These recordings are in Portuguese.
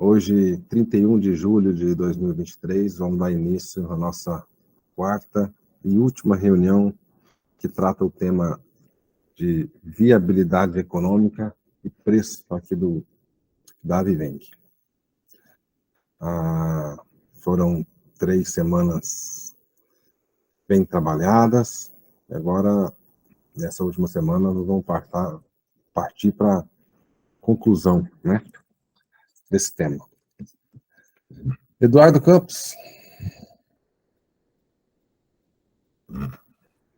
Hoje, 31 de julho de 2023, vamos dar início à nossa quarta e última reunião que trata o tema de viabilidade econômica e preço aqui da Viveng. Foram 3 semanas bem trabalhadas, e agora, nessa última semana, nós vamos partir para a conclusão, né, desse tema. Eduardo Campos.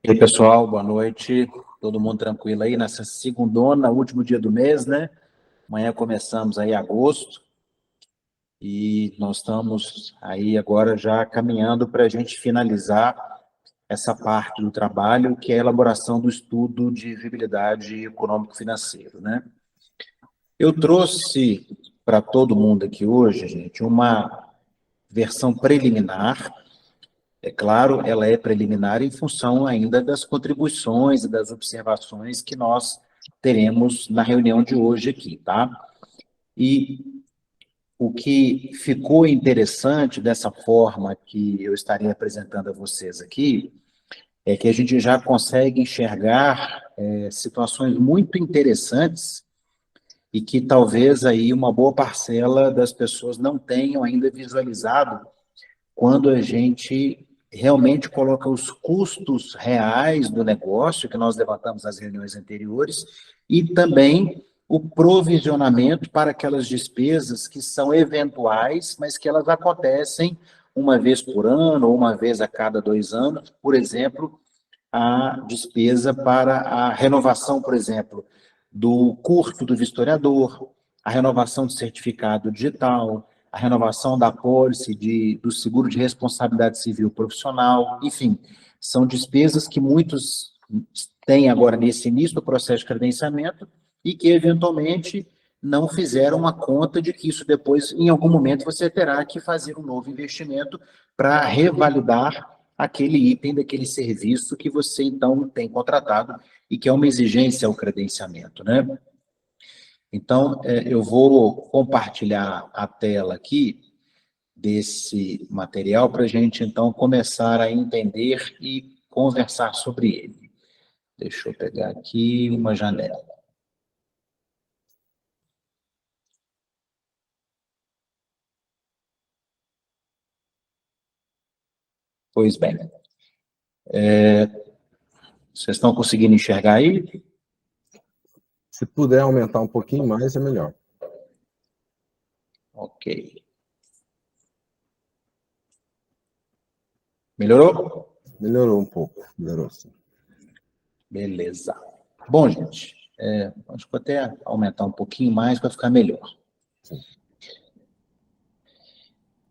E aí, pessoal, boa noite. Todo mundo tranquilo aí nessa segundona, último dia do mês, né? Amanhã começamos aí agosto e nós estamos aí agora já caminhando para a gente finalizar essa parte do trabalho, que é a elaboração do estudo de viabilidade econômico-financeiro, né? Eu trouxe para todo mundo aqui hoje, gente, uma versão preliminar. É claro, ela é preliminar em função ainda das contribuições e das observações que nós teremos na reunião de hoje aqui, tá? E o que ficou interessante dessa forma que eu estarei apresentando a vocês aqui é que a gente já consegue enxergar situações muito interessantes e que talvez aí uma boa parcela das pessoas não tenham ainda visualizado quando a gente realmente coloca os custos reais do negócio, que nós levantamos nas reuniões anteriores, e também o provisionamento para aquelas despesas que são eventuais, mas que elas acontecem uma vez por ano ou uma vez a cada 2 anos. Por exemplo, a despesa para a renovação, por exemplo, do curso do vistoriador, a renovação do certificado digital, a renovação da apólice do seguro de responsabilidade civil profissional, enfim, são despesas que muitos têm agora nesse início do processo de credenciamento e que, eventualmente, não fizeram uma conta de que isso depois, em algum momento, você terá que fazer um novo investimento para revalidar aquele item daquele serviço que você, então, tem contratado e que é uma exigência ao credenciamento, né? Então, eu vou compartilhar a tela aqui desse material para a gente, então, começar a entender e conversar sobre ele. Deixa eu pegar aqui uma janela. Pois bem. Vocês estão conseguindo enxergar aí? Se puder aumentar um pouquinho mais, é melhor. Ok. Melhorou? Melhorou um pouco, melhorou sim. Beleza. Bom, gente, acho que vou até aumentar um pouquinho mais para ficar melhor. Sim.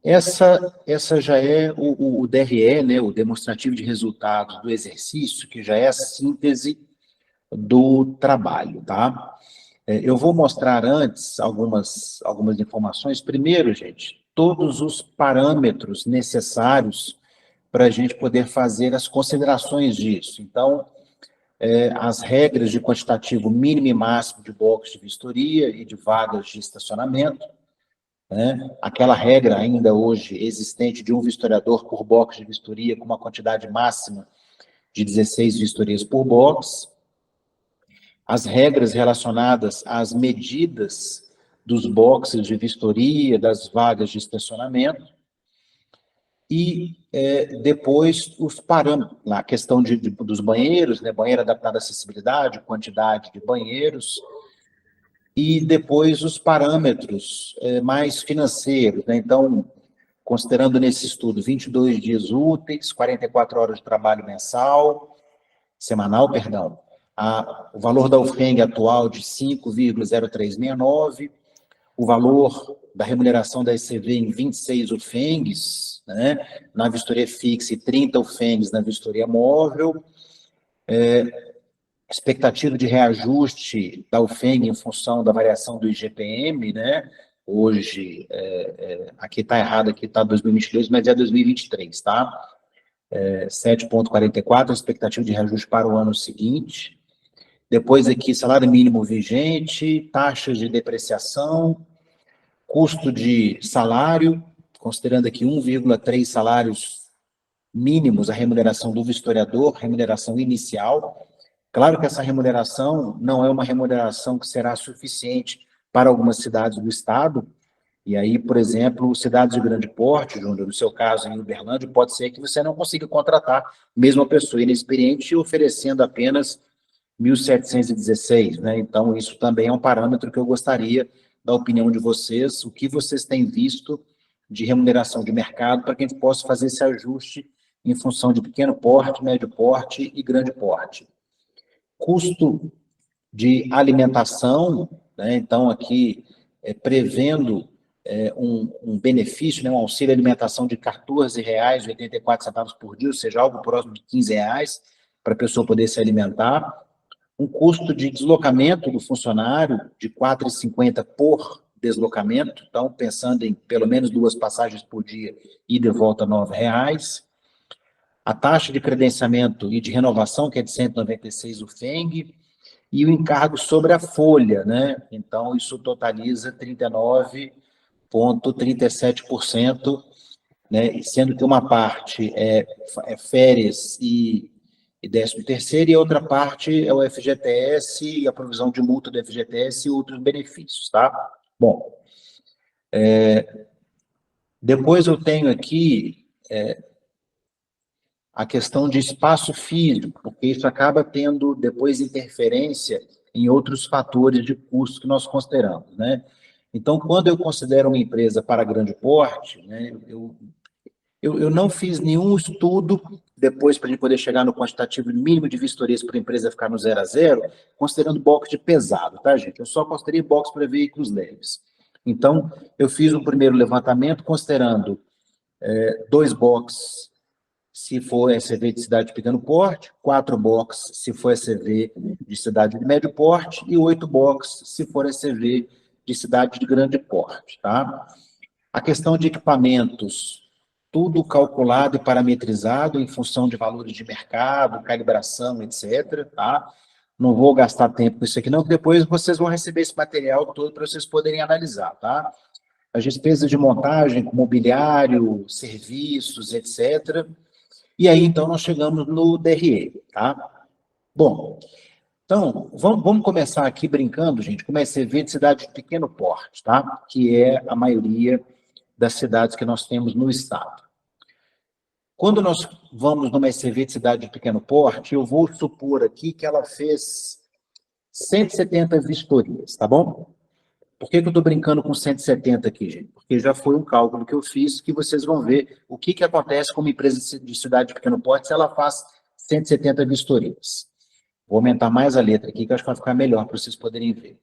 Essa já é o DRE, né, o demonstrativo de resultados do exercício, que já é a síntese do trabalho, tá? Eu vou mostrar antes algumas informações. Primeiro, gente, todos os parâmetros necessários para a gente poder fazer as considerações disso. Então, as regras de quantitativo mínimo e máximo de boxes de vistoria e de vagas de estacionamento, né? Aquela regra ainda hoje existente de um vistoriador por box de vistoria com uma quantidade máxima de 16 vistorias por box, as regras relacionadas às medidas dos boxes de vistoria, das vagas de estacionamento, e depois os parâmetros, a questão dos banheiros, né, banheiro adaptado à acessibilidade, quantidade de banheiros, e depois os parâmetros mais financeiros, né? Então, considerando nesse estudo 22 dias úteis, 44 horas de trabalho semanal, perdão, o valor da UFENG atual de 5,0369, o valor da remuneração da ECV em 26 UFENGs, né, na vistoria fixa e 30 UFENGs na vistoria móvel, expectativa de reajuste da UFENG em função da variação do IGPM, né, hoje, aqui está errado, aqui está 2022, mas é 2023, tá? 7,44, a expectativa de reajuste para o ano seguinte. Depois aqui, salário mínimo vigente, taxas de depreciação, Custo de salário, considerando aqui 1,3 salários mínimos, a remuneração do vistoriador, remuneração inicial. Claro que essa remuneração não é uma remuneração que será suficiente para algumas cidades do estado, e aí, por exemplo, cidades de grande porte, Júnior, no seu caso em Uberlândia, pode ser que você não consiga contratar mesmo a pessoa inexperiente oferecendo apenas 1.716, né? Então, isso também é um parâmetro que eu gostaria da opinião de vocês, o que vocês têm visto de remuneração de mercado para que a gente possa fazer esse ajuste em função de pequeno porte, médio porte e grande porte. Custo de alimentação, né? Então, aqui, prevendo um benefício, né? Um auxílio alimentação de R$ 14,84 por dia, ou seja, algo próximo de R$ 15 para a pessoa poder se alimentar. Um custo de deslocamento do funcionário de R$ 4,50 por deslocamento, então, pensando em pelo menos 2 passagens por dia, ida e volta, R$ 9,00. A taxa de credenciamento e de renovação, que é de 196 o FENG, e o encargo sobre a folha, né? Então, isso totaliza 39,37%, né? Sendo que uma parte é férias e 13º, e a outra parte é o FGTS e a provisão de multa do FGTS e outros benefícios, tá? Bom, depois eu tenho aqui a questão de espaço físico, porque isso acaba tendo depois interferência em outros fatores de custo que nós consideramos, né? Então, quando eu considero uma empresa para grande porte, né, eu não fiz nenhum estudo depois para a gente poder chegar no quantitativo mínimo de vistorias para a empresa ficar no 0 a 0, considerando box de pesado, tá, gente? Eu só considerei box para veículos leves. Então, eu fiz um primeiro levantamento considerando 2 boxes se for SV de cidade de pequeno porte, 4 boxes se for SV de cidade de médio porte e 8 boxes se for SV de cidade de grande porte, tá? A questão de equipamentos, tudo calculado e parametrizado em função de valores de mercado, calibração, etc., tá? Não vou gastar tempo com isso aqui não, porque depois vocês vão receber esse material todo para vocês poderem analisar, tá? As despesas de montagem, com mobiliário, serviços, etc., e aí, então, nós chegamos no DRE, tá? Bom, então, vamos começar aqui brincando, gente, com uma SV de cidade de pequeno porte, tá? Que é a maioria das cidades que nós temos no estado. Quando nós vamos numa SV de cidade de pequeno porte, eu vou supor aqui que ela fez 170 vistorias, tá bom? Por que eu estou brincando com 170 aqui, gente? Porque já foi um cálculo que eu fiz que vocês vão ver o que acontece com uma empresa de cidade de pequeno porte se ela faz 170 vistorias. Vou aumentar mais a letra aqui, que eu acho que vai ficar melhor para vocês poderem ver.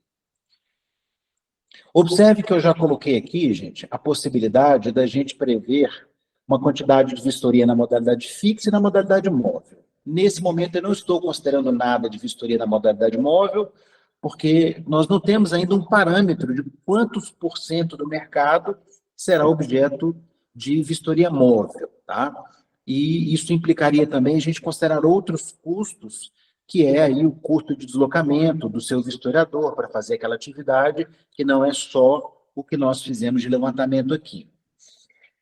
Observe que eu já coloquei aqui, gente, a possibilidade da gente prever uma quantidade de vistoria na modalidade fixa e na modalidade móvel. Nesse momento, eu não estou considerando nada de vistoria na modalidade móvel, porque nós não temos ainda um parâmetro de quantos por cento do mercado será objeto de vistoria móvel, tá? E isso implicaria também a gente considerar outros custos, que é aí o custo de deslocamento do seu vistoriador para fazer aquela atividade, que não é só o que nós fizemos de levantamento aqui.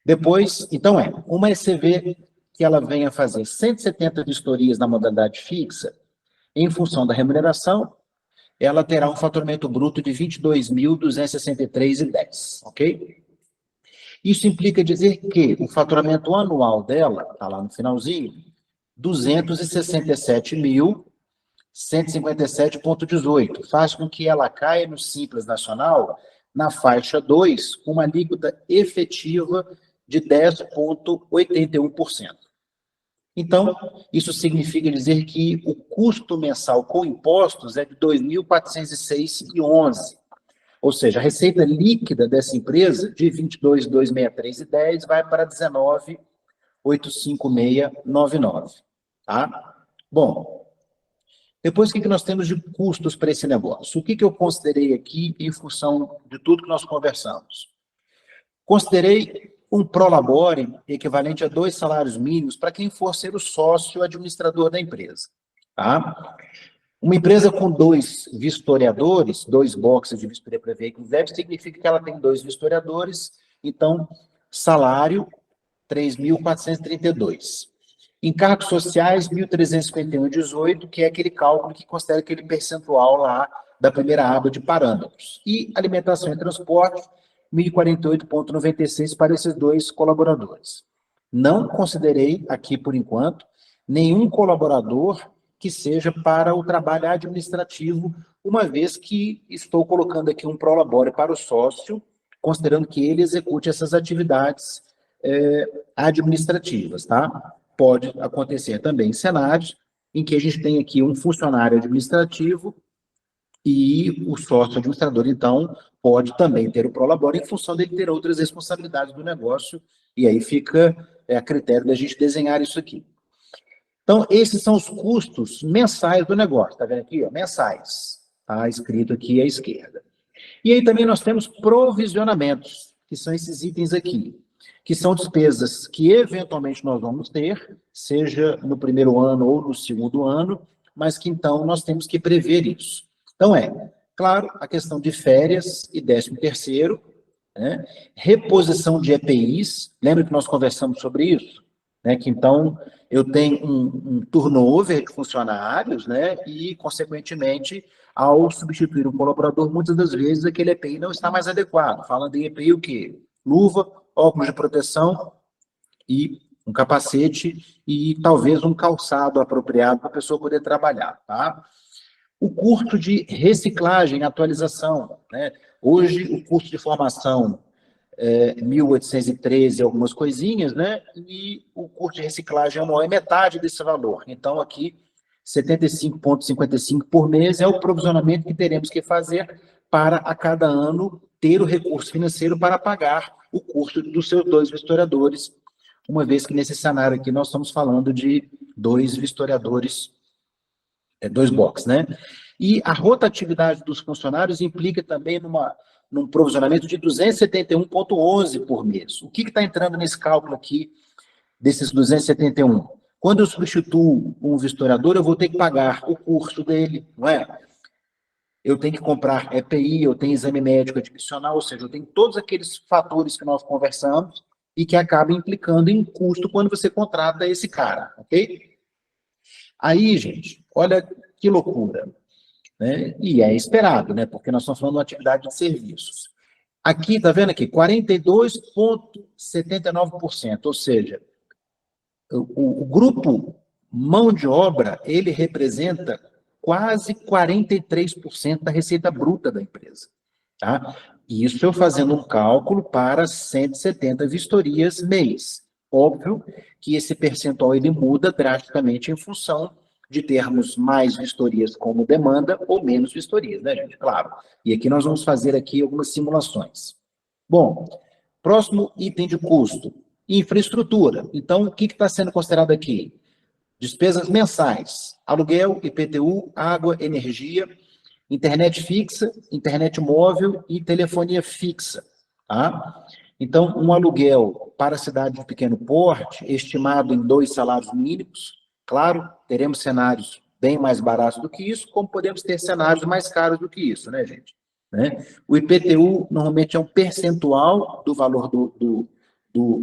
Depois, então uma ECV que ela venha fazer 170 vistorias na modalidade fixa, em função da remuneração, ela terá um faturamento bruto de R$ 22.263,10, ok? Isso implica dizer que o faturamento anual dela, está lá no finalzinho, 267.157,18, faz com que ela caia no Simples Nacional na faixa 2, com uma alíquota efetiva de 10,81%. Então, isso significa dizer que o custo mensal com impostos é de R$ 2.406,11. Ou seja, a receita líquida dessa empresa, de R$ 22.263,10, vai para R$ 19.856,99. Tá? Bom, depois, o que nós temos de custos para esse negócio? O que eu considerei aqui em função de tudo que nós conversamos? Considerei um prolabore equivalente a 2 salários mínimos para quem for ser o sócio administrador da empresa. Tá? Uma empresa com 2 vistoriadores, 2 boxes de vistoria para veículos leves, significa que ela tem 2 vistoriadores, então, salário, 3.432. Encargos sociais, 1.351,18, que é aquele cálculo que considera aquele percentual lá da primeira aba de parâmetros. E alimentação e transporte, 1.048,96 para esses 2 colaboradores. Não considerei aqui, por enquanto, nenhum colaborador que seja para o trabalho administrativo, uma vez que estou colocando aqui um prolabore para o sócio, considerando que ele execute essas atividades administrativas, tá? Pode acontecer também cenários em que a gente tem aqui um funcionário administrativo e o sócio administrador, então, pode também ter o prolabore em função dele ter outras responsabilidades do negócio, e aí fica a critério da gente desenhar isso aqui. Então, esses são os custos mensais do negócio, está vendo aqui? Ó, mensais, está escrito aqui à esquerda. E aí também nós temos provisionamentos, que são esses itens aqui, que são despesas que eventualmente nós vamos ter, seja no primeiro ano ou no segundo ano, mas que então nós temos que prever isso. Então claro, a questão de férias e 13º, né? Reposição de EPIs, lembra que nós conversamos sobre isso? Né? Que então eu tenho um turnover de funcionários, né? E, consequentemente, ao substituir um colaborador, muitas das vezes aquele EPI não está mais adequado. Falando em EPI, o quê? Luva, óculos de proteção e um capacete e talvez um calçado apropriado para a pessoa poder trabalhar, tá? O custo de reciclagem, atualização, né? Hoje, o custo de formação 1.813 algumas coisinhas, né? E o custo de reciclagem anual é metade desse valor. Então, aqui, 75,55 por mês é o provisionamento que teremos que fazer para, a cada ano, ter o recurso financeiro para pagar o custo dos seus 2 vistoriadores, uma vez que nesse cenário aqui nós estamos falando de 2 vistoriadores, 2 box, né? E a rotatividade dos funcionários implica também num provisionamento de 271,11 por mês. O que está entrando nesse cálculo aqui, desses 271? Quando eu substituo um vistoriador, eu vou ter que pagar o curso dele, não é? Eu tenho que comprar EPI, eu tenho exame médico adicional, ou seja, eu tenho todos aqueles fatores que nós conversamos e que acabam implicando em custo quando você contrata esse cara, ok? Aí, gente, olha que loucura, né? E é esperado, né? Porque nós estamos falando de uma atividade de serviços. Aqui, tá vendo aqui? 42,79%, ou seja, o grupo mão de obra, ele representa quase 43% da receita bruta da empresa, tá? Isso eu fazendo um cálculo para 170 vistorias mês. Óbvio que esse percentual ele muda drasticamente em função de termos mais vistorias como demanda ou menos vistorias, né, gente? Claro. E aqui nós vamos fazer aqui algumas simulações. Bom, próximo item de custo, infraestrutura. Então, o que está sendo considerado aqui? Despesas mensais, aluguel, IPTU, água, energia, internet fixa, internet móvel e telefonia fixa, tá? Então, um aluguel para a cidade de pequeno porte, estimado em 2 salários mínimos, claro, teremos cenários bem mais baratos do que isso, como podemos ter cenários mais caros do que isso, né, gente? Né? O IPTU, normalmente, é um percentual do valor do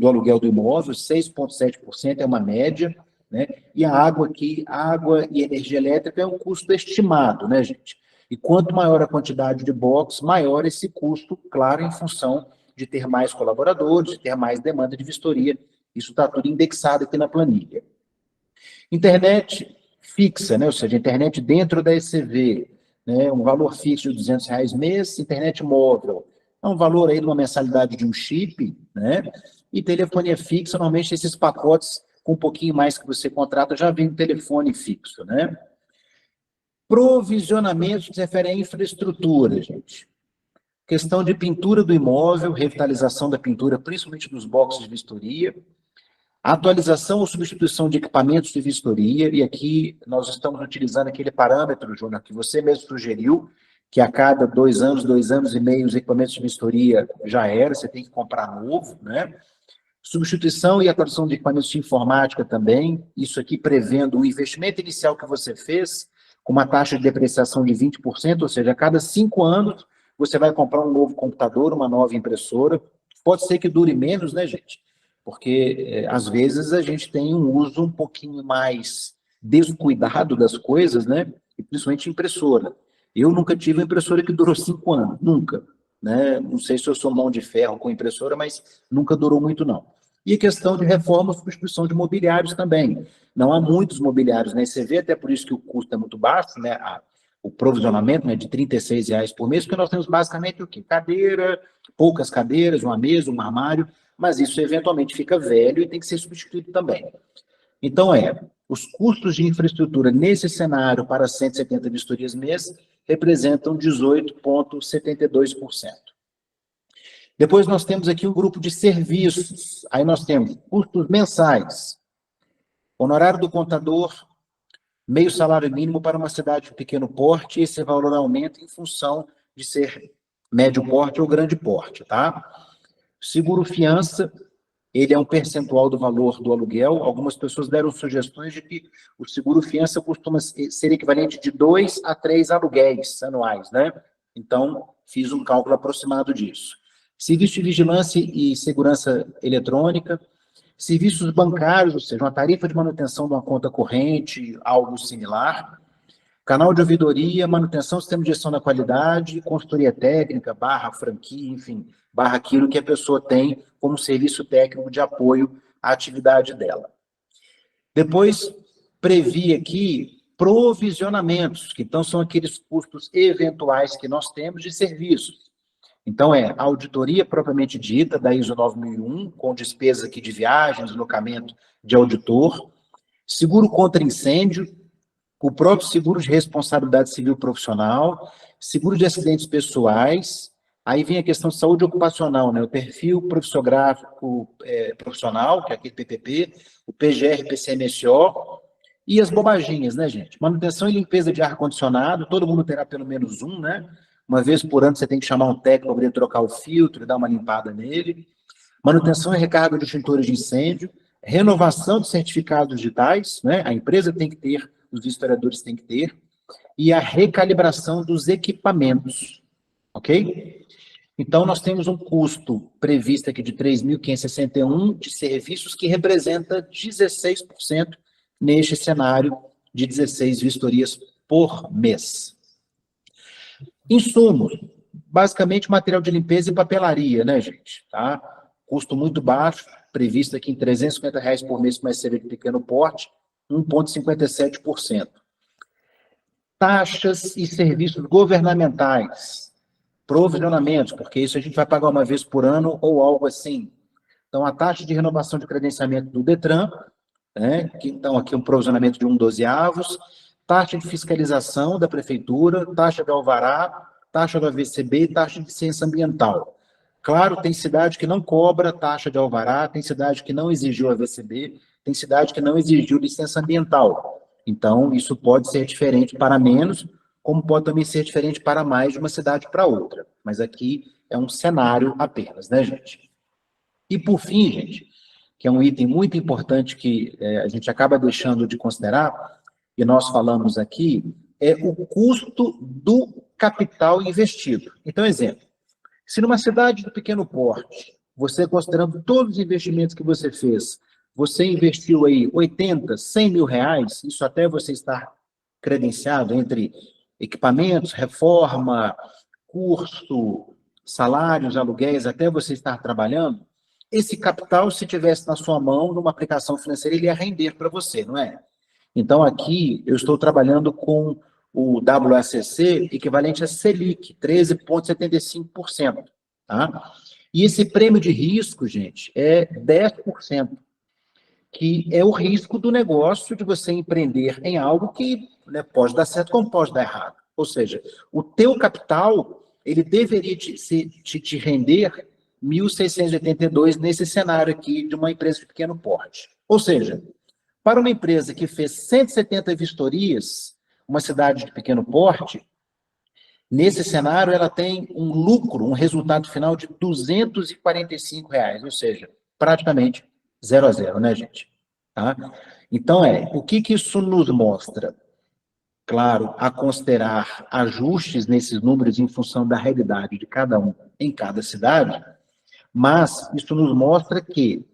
aluguel do imóvel, 6,7% é uma média, né? E a água aqui, água e energia elétrica é um custo estimado, né, gente? E quanto maior a quantidade de box, maior esse custo, claro, em função de ter mais colaboradores, de ter mais demanda de vistoria. Isso está tudo indexado aqui na planilha. Internet fixa, né? Ou seja, internet dentro da ECV, né? Um valor fixo de R$200 mês, internet móvel, é um valor aí de uma mensalidade de um chip, né? E telefonia fixa, normalmente esses pacotes com um pouquinho mais que você contrata já vem um telefone fixo, né? Provisionamento se refere à infraestrutura, gente. Questão de pintura do imóvel, revitalização da pintura, principalmente dos boxes de vistoria, atualização ou substituição de equipamentos de vistoria, e aqui nós estamos utilizando aquele parâmetro, Júnior, que você mesmo sugeriu, que a cada 2 anos, 2 anos e meio, os equipamentos de vistoria já era, você tem que comprar novo, né? Substituição e atualização de equipamentos de informática também, isso aqui prevendo o investimento inicial que você fez, com uma taxa de depreciação de 20%, ou seja, a cada 5 anos você vai comprar um novo computador, uma nova impressora. Pode ser que dure menos, né, gente? Porque, às vezes, a gente tem um uso um pouquinho mais descuidado das coisas, né? E principalmente impressora. Eu nunca tive uma impressora que durou 5 anos, nunca. Né? Não sei se eu sou mão de ferro com impressora, mas nunca durou muito, não. E a questão de reforma ou substituição de mobiliários também. Não há muitos mobiliários na ECV, até por isso que o custo é muito baixo, né? O provisionamento, né, de R$ 36 por mês, porque nós temos basicamente o quê? Cadeira, poucas cadeiras, uma mesa, um armário, mas isso eventualmente fica velho e tem que ser substituído também. Então, os custos de infraestrutura nesse cenário para 170 vistorias mês representam 18,72%. Depois nós temos aqui um grupo de serviços. Aí nós temos custos mensais. Honorário do contador, meio salário mínimo para uma cidade de pequeno porte, esse valor aumenta em função de ser médio porte ou grande porte, tá? Seguro fiança, ele é um percentual do valor do aluguel. Algumas pessoas deram sugestões de que o seguro fiança costuma ser equivalente de 2 a 3 aluguéis anuais, né? Então, fiz um cálculo aproximado disso. Serviço de vigilância e segurança eletrônica, serviços bancários, ou seja, uma tarifa de manutenção de uma conta corrente, algo similar, canal de ouvidoria, manutenção do sistema de gestão da qualidade, consultoria técnica, barra franquia, enfim, barra aquilo que a pessoa tem como serviço técnico de apoio à atividade dela. Depois, previ aqui provisionamentos, que então são aqueles custos eventuais que nós temos de serviços. Então, a auditoria propriamente dita, da ISO 9001, com despesa aqui de viagem, deslocamento de auditor, seguro contra incêndio, o próprio seguro de responsabilidade civil profissional, seguro de acidentes pessoais, aí vem a questão de saúde ocupacional, né? O perfil profissiográfico profissional, que é aquele PPP, o PGR, PCMSO, e as bobaginhas, né, gente? Manutenção e limpeza de ar-condicionado, todo mundo terá pelo menos um, né? Uma vez por ano você tem que chamar um técnico para poder trocar o filtro e dar uma limpada nele. Manutenção e recarga de extintores de incêndio, renovação de certificados digitais, né? A empresa tem que ter, os historiadores têm que ter, e a recalibração dos equipamentos, ok? Então, nós temos um custo previsto aqui de 3.561 de serviços, que representa 16% neste cenário de 16 vistorias por mês. Insumos, basicamente material de limpeza e papelaria, né, gente? Tá? Custo muito baixo, previsto aqui em R$ 350 por mês para uma cerveja de pequeno porte, 1,57%. Taxas e serviços governamentais, provisionamentos, porque isso a gente vai pagar uma vez por ano ou algo assim. Então, a taxa de renovação de credenciamento do DETRAN, né, que então aqui um provisionamento de 1/12, taxa de fiscalização da prefeitura, taxa de alvará, taxa do AVCB e taxa de licença ambiental. Claro, tem cidade que não cobra taxa de alvará, tem cidade que não exigiu AVCB, tem cidade que não exigiu licença ambiental. Então, isso pode ser diferente para menos, como pode também ser diferente para mais de uma cidade para outra. Mas aqui é um cenário apenas, né, gente? E, por fim, gente, que é um item muito importante que a gente acaba deixando de considerar, e nós falamos aqui, é o custo do capital investido. Então, exemplo, se numa cidade de pequeno porte, você considerando todos os investimentos que você fez, você investiu aí 80, 100 mil reais, isso até você estar credenciado entre equipamentos, reforma, curso, salários, aluguéis, até você estar trabalhando, esse capital, se tivesse na sua mão, numa aplicação financeira, ele ia render para você, não é? Então, aqui, eu estou trabalhando com o WACC equivalente a Selic, 13,75%. Tá? E esse prêmio de risco, gente, é 10%, que é o risco do negócio de você empreender em algo que, né, pode dar certo como pode dar errado. Ou seja, o teu capital, ele deveria te render 1.682 nesse cenário aqui de uma empresa de pequeno porte. Ou seja, para uma empresa que fez 170 vistorias, uma cidade de pequeno porte, nesse cenário ela tem um lucro, um resultado final de R$ 245, ou seja, praticamente 0 a 0, né, gente? Tá? Então, o que isso nos mostra? claro, a considerar ajustes nesses números em função da realidade de cada um em cada cidade, mas isso nos mostra que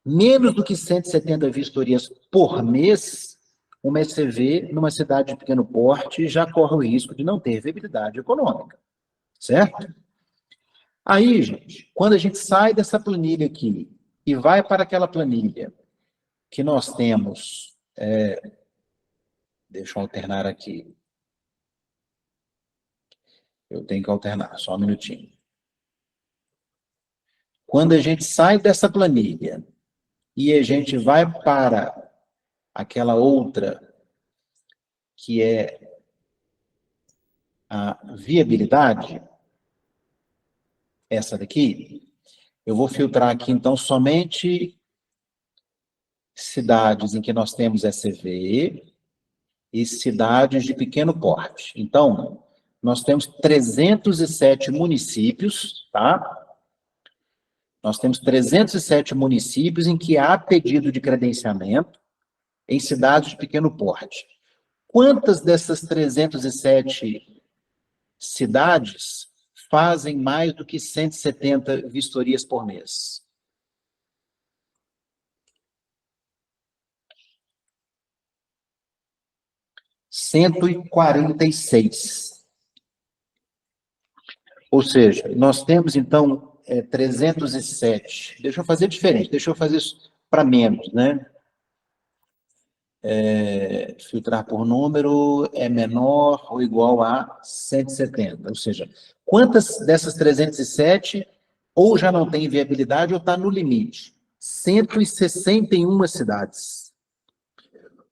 menos do que 170 vistorias por mês, uma ECV numa cidade de pequeno porte já corre o risco de não ter viabilidade econômica, certo? Aí, gente, quando a gente sai dessa planilha aqui e vai para aquela planilha que nós temos, deixa eu alternar aqui, eu tenho que alternar, só um minutinho. Quando a gente sai dessa planilha e a gente vai para aquela outra, que é a viabilidade, essa daqui, eu vou filtrar aqui, então, somente cidades em que nós temos ECV e cidades de pequeno porte. Então, nós temos 307 municípios, tá? Nós temos 307 municípios em que há pedido de credenciamento em cidades de pequeno porte. Quantas dessas 307 cidades fazem mais do que 170 vistorias por mês? Cento e 146. Ou seja, nós temos, então, 307. Deixa eu fazer diferente, deixa eu fazer isso para menos, né? Filtrar por número é menor ou igual a 170. Ou seja, quantas dessas 307 ou já não tem viabilidade ou está no limite? 161 cidades.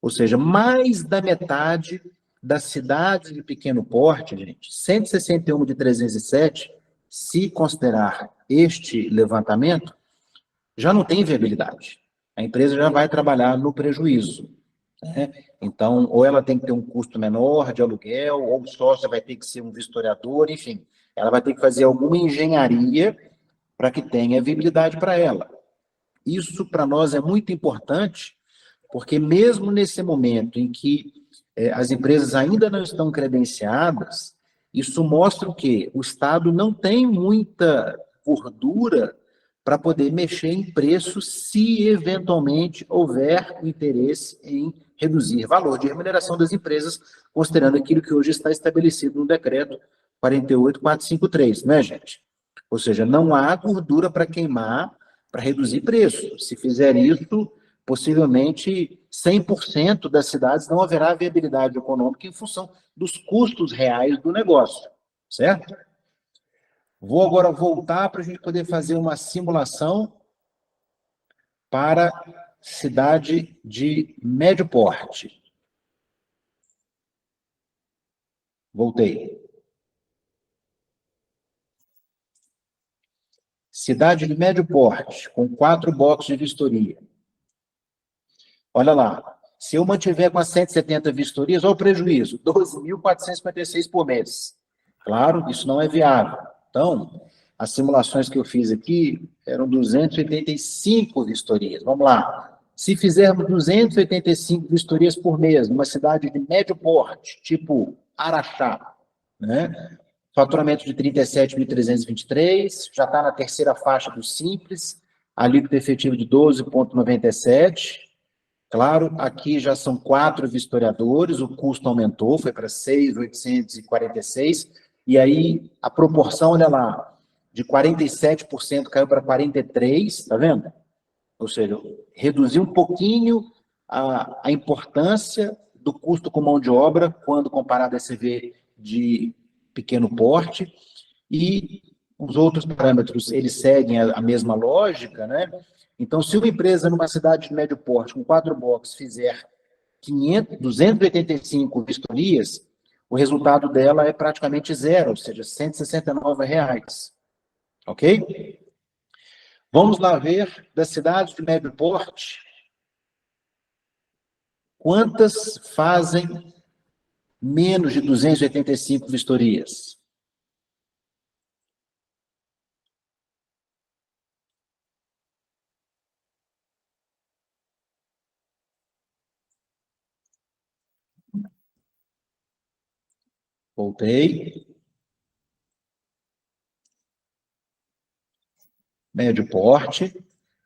Ou seja, mais da metade das cidades de pequeno porte, gente, 161 de 307, se considerar este levantamento, já não tem viabilidade. A empresa já vai trabalhar no prejuízo, né? Então, ou ela tem que ter um custo menor de aluguel, ou o sócio vai ter que ser um vistoriador, enfim, ela vai ter que fazer alguma engenharia para que tenha viabilidade para ela. Isso, para nós, é muito importante, porque mesmo nesse momento em que as empresas ainda não estão credenciadas, isso mostra o quê? O Estado não tem muita gordura para poder mexer em preço se eventualmente houver o interesse em reduzir valor de remuneração das empresas, considerando aquilo que hoje está estabelecido no decreto 48453, né, gente? Ou seja, não há gordura para queimar para reduzir preço. Se fizer isso, possivelmente 100% das cidades não haverá viabilidade econômica em função dos custos reais do negócio, certo? Vou agora voltar para a gente poder fazer uma simulação para cidade de médio porte. Voltei. Cidade de médio porte, com 4 boxes de vistoria. Olha lá, se eu mantiver com as 170 vistorias, olha o prejuízo, 12.456 por mês. Claro, isso não é viável. Então, as simulações que eu fiz aqui eram 285 vistorias. Vamos lá. Se fizermos 285 vistorias por mês numa cidade de médio porte, tipo Araxá, né? Faturamento de 37.323, já está na terceira faixa do Simples, alíquota efetiva de 12,97. Claro, aqui já são 4 vistoriadores, o custo aumentou, foi para 6.846, e aí a proporção, olha lá, de 47% caiu para 43%, tá vendo? Ou seja, reduziu um pouquinho a importância do custo com mão de obra quando comparado a CV de pequeno porte, e os outros parâmetros, eles seguem a mesma lógica, né? Então, se uma empresa numa cidade de médio porte, com 4 boxes, fizer 285 vistorias, o resultado dela é praticamente zero, ou seja, R$ 169. Ok? Vamos lá ver das cidades de médio porte, quantas fazem menos de 285 vistorias? Voltei. Médio porte.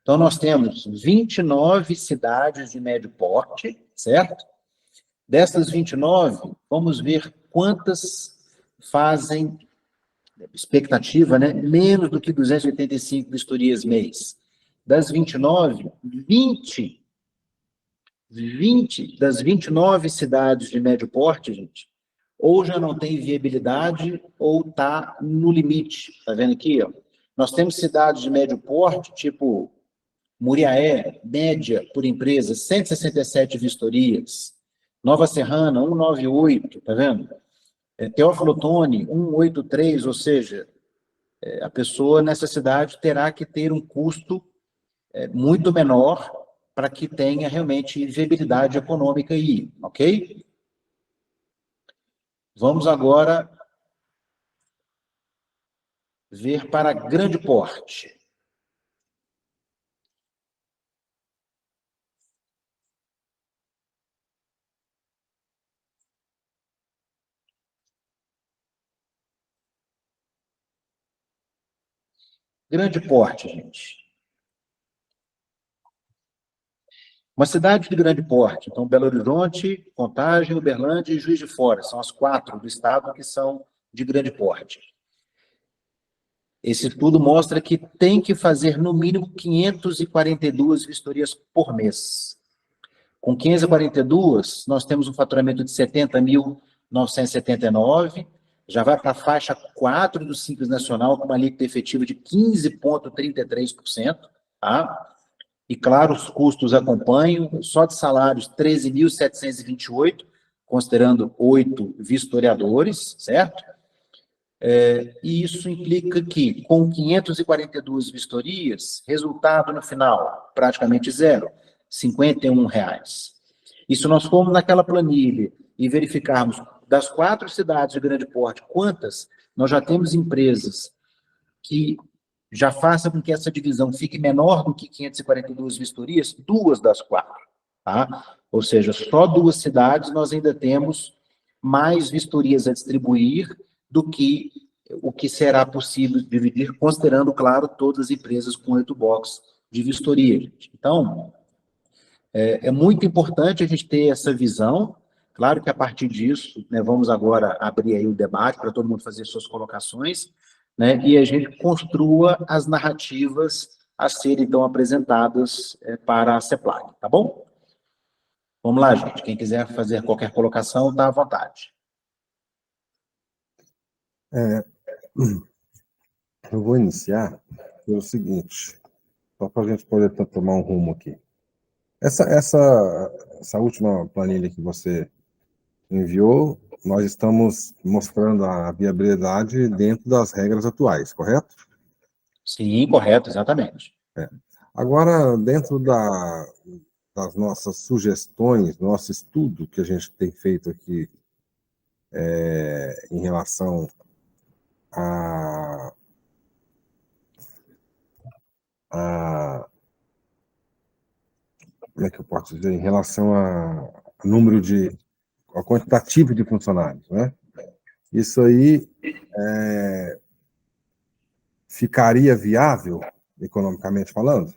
Então, nós temos 29 cidades de médio porte, certo? Dessas 29, vamos ver quantas fazem expectativa, né? Menos do que 285 vistorias mês. Das 29, 20 das 29 cidades de médio porte, gente, ou já não tem viabilidade ou está no limite. Está vendo aqui? Ó? Nós temos cidades de médio porte, tipo Muriaé, média por empresa, 167 vistorias. Nova Serrana, 198, tá vendo? Teófilo Otoni, 183, ou seja, a pessoa nessa cidade terá que ter um custo muito menor para que tenha realmente viabilidade econômica aí, ok? Vamos agora ver para grande porte. Grande porte, gente. Uma cidade de grande porte, então Belo Horizonte, Contagem, Uberlândia e Juiz de Fora, são as 4 do estado que são de grande porte. Esse estudo mostra que tem que fazer no mínimo 542 vistorias por mês. Com 542, nós temos um faturamento de 70.979, já vai para a faixa 4 do Simples Nacional, com uma alíquota efetiva de 15,33%, tá? E, claro, os custos acompanham, só de salários 13.728, considerando 8 vistoriadores, certo? E isso implica que, com 542 vistorias, resultado no final, praticamente zero, R$ 51. E se nós formos naquela planilha e verificarmos das 4 cidades de grande porte, quantas nós já temos empresas que já faça com que essa divisão fique menor do que 542 vistorias, 2 das 4, tá? Ou seja, só 2 cidades nós ainda temos mais vistorias a distribuir do que o que será possível dividir, considerando, claro, todas as empresas com 8 boxes de vistoria, gente. Então, é muito importante a gente ter essa visão. Claro que a partir disso, né, vamos agora abrir aí o debate para todo mundo fazer suas colocações, né, e a gente construa as narrativas a serem, então, apresentadas para a CEPLAG, tá bom? Vamos lá, gente. Quem quiser fazer qualquer colocação, está à vontade. Eu vou iniciar pelo seguinte, só para a gente poder tomar um rumo aqui. Essa última planilha que você enviou, nós estamos mostrando a viabilidade dentro das regras atuais, correto? Sim, correto, exatamente. Agora, dentro das nossas sugestões, nosso estudo que a gente tem feito aqui em relação a como é que eu posso dizer, em relação a número a quantitativo de funcionários, né? Isso aí ficaria viável, economicamente falando?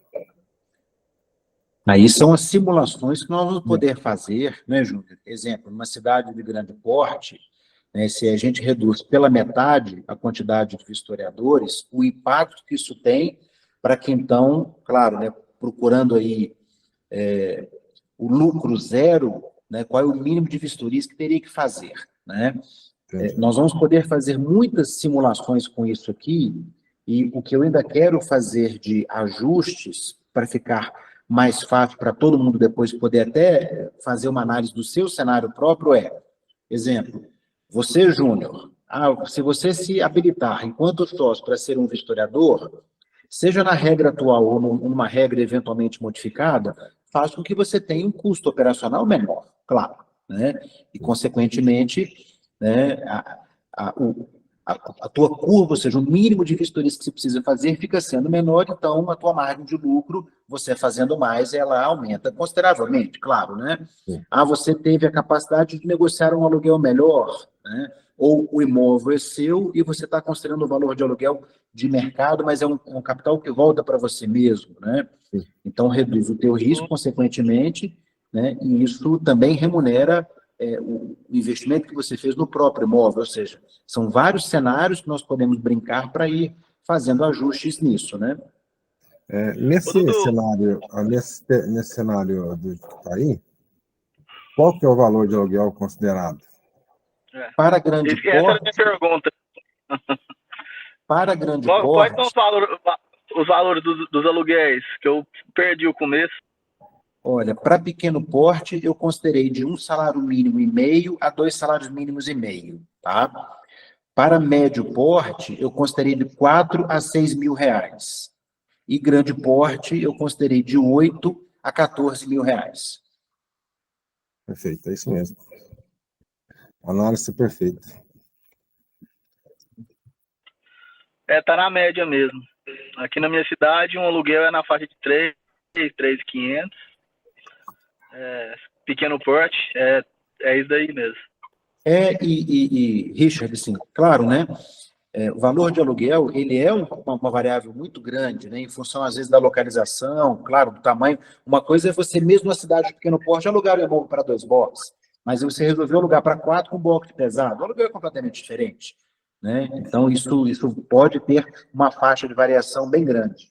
Aí são as simulações que nós vamos poder fazer, né, Júnior? Exemplo, numa cidade de grande porte, né, se a gente reduz pela metade a quantidade de vistoriadores, o impacto que isso tem para que, então, claro, né, procurando aí o lucro zero, né, qual é o mínimo de vistorias que teria que fazer, né? Nós vamos poder fazer muitas simulações com isso aqui, e o que eu ainda quero fazer de ajustes para ficar mais fácil para todo mundo depois poder até fazer uma análise do seu cenário próprio exemplo, você, Júnior, se você se habilitar enquanto sócio para ser um vistoriador, seja na regra atual ou numa regra eventualmente modificada, faz com que você tenha um custo operacional menor, claro, né? E, consequentemente, né, a tua curva, ou seja, o mínimo de vistorias que você precisa fazer fica sendo menor, então a tua margem de lucro, você fazendo mais, ela aumenta consideravelmente, claro, né? Você teve a capacidade de negociar um aluguel melhor, né? ou o imóvel é seu e você está considerando o valor de aluguel de mercado, mas é um capital que volta para você mesmo, né? Então, reduz o teu risco, consequentemente, né? E isso também remunera o investimento que você fez no próprio imóvel, ou seja, são vários cenários que nós podemos brincar para ir fazendo ajustes nisso, né? Nesse cenário, nesse cenário que está aí, qual que é o valor de aluguel considerado? Para grande Essa era a porte, minha pergunta. para grande Quais são porte, os valores dos aluguéis? Que eu perdi o começo. olha, para pequeno porte, eu considerei de 1,5 salário a 2,5 salários, tá? Para médio porte, eu considerei de 4 a 6 mil reais. E grande porte, eu considerei de 8 a 14 mil reais. Perfeito, é isso mesmo. Análise perfeita. Tá na média mesmo. Aqui na minha cidade, um aluguel é na faixa de 3.500. Pequeno porte, é isso daí mesmo. Richard, assim, claro, né? O valor de aluguel, ele é uma variável muito grande, né? Em função, às vezes, da localização, claro, do tamanho. Uma coisa é você, mesmo na cidade de pequeno porte, alugar um imóvel para 2 boxes, mas você resolveu alugar para 4 com box pesado. O aluguel é completamente diferente, né? Então, isso pode ter uma faixa de variação bem grande.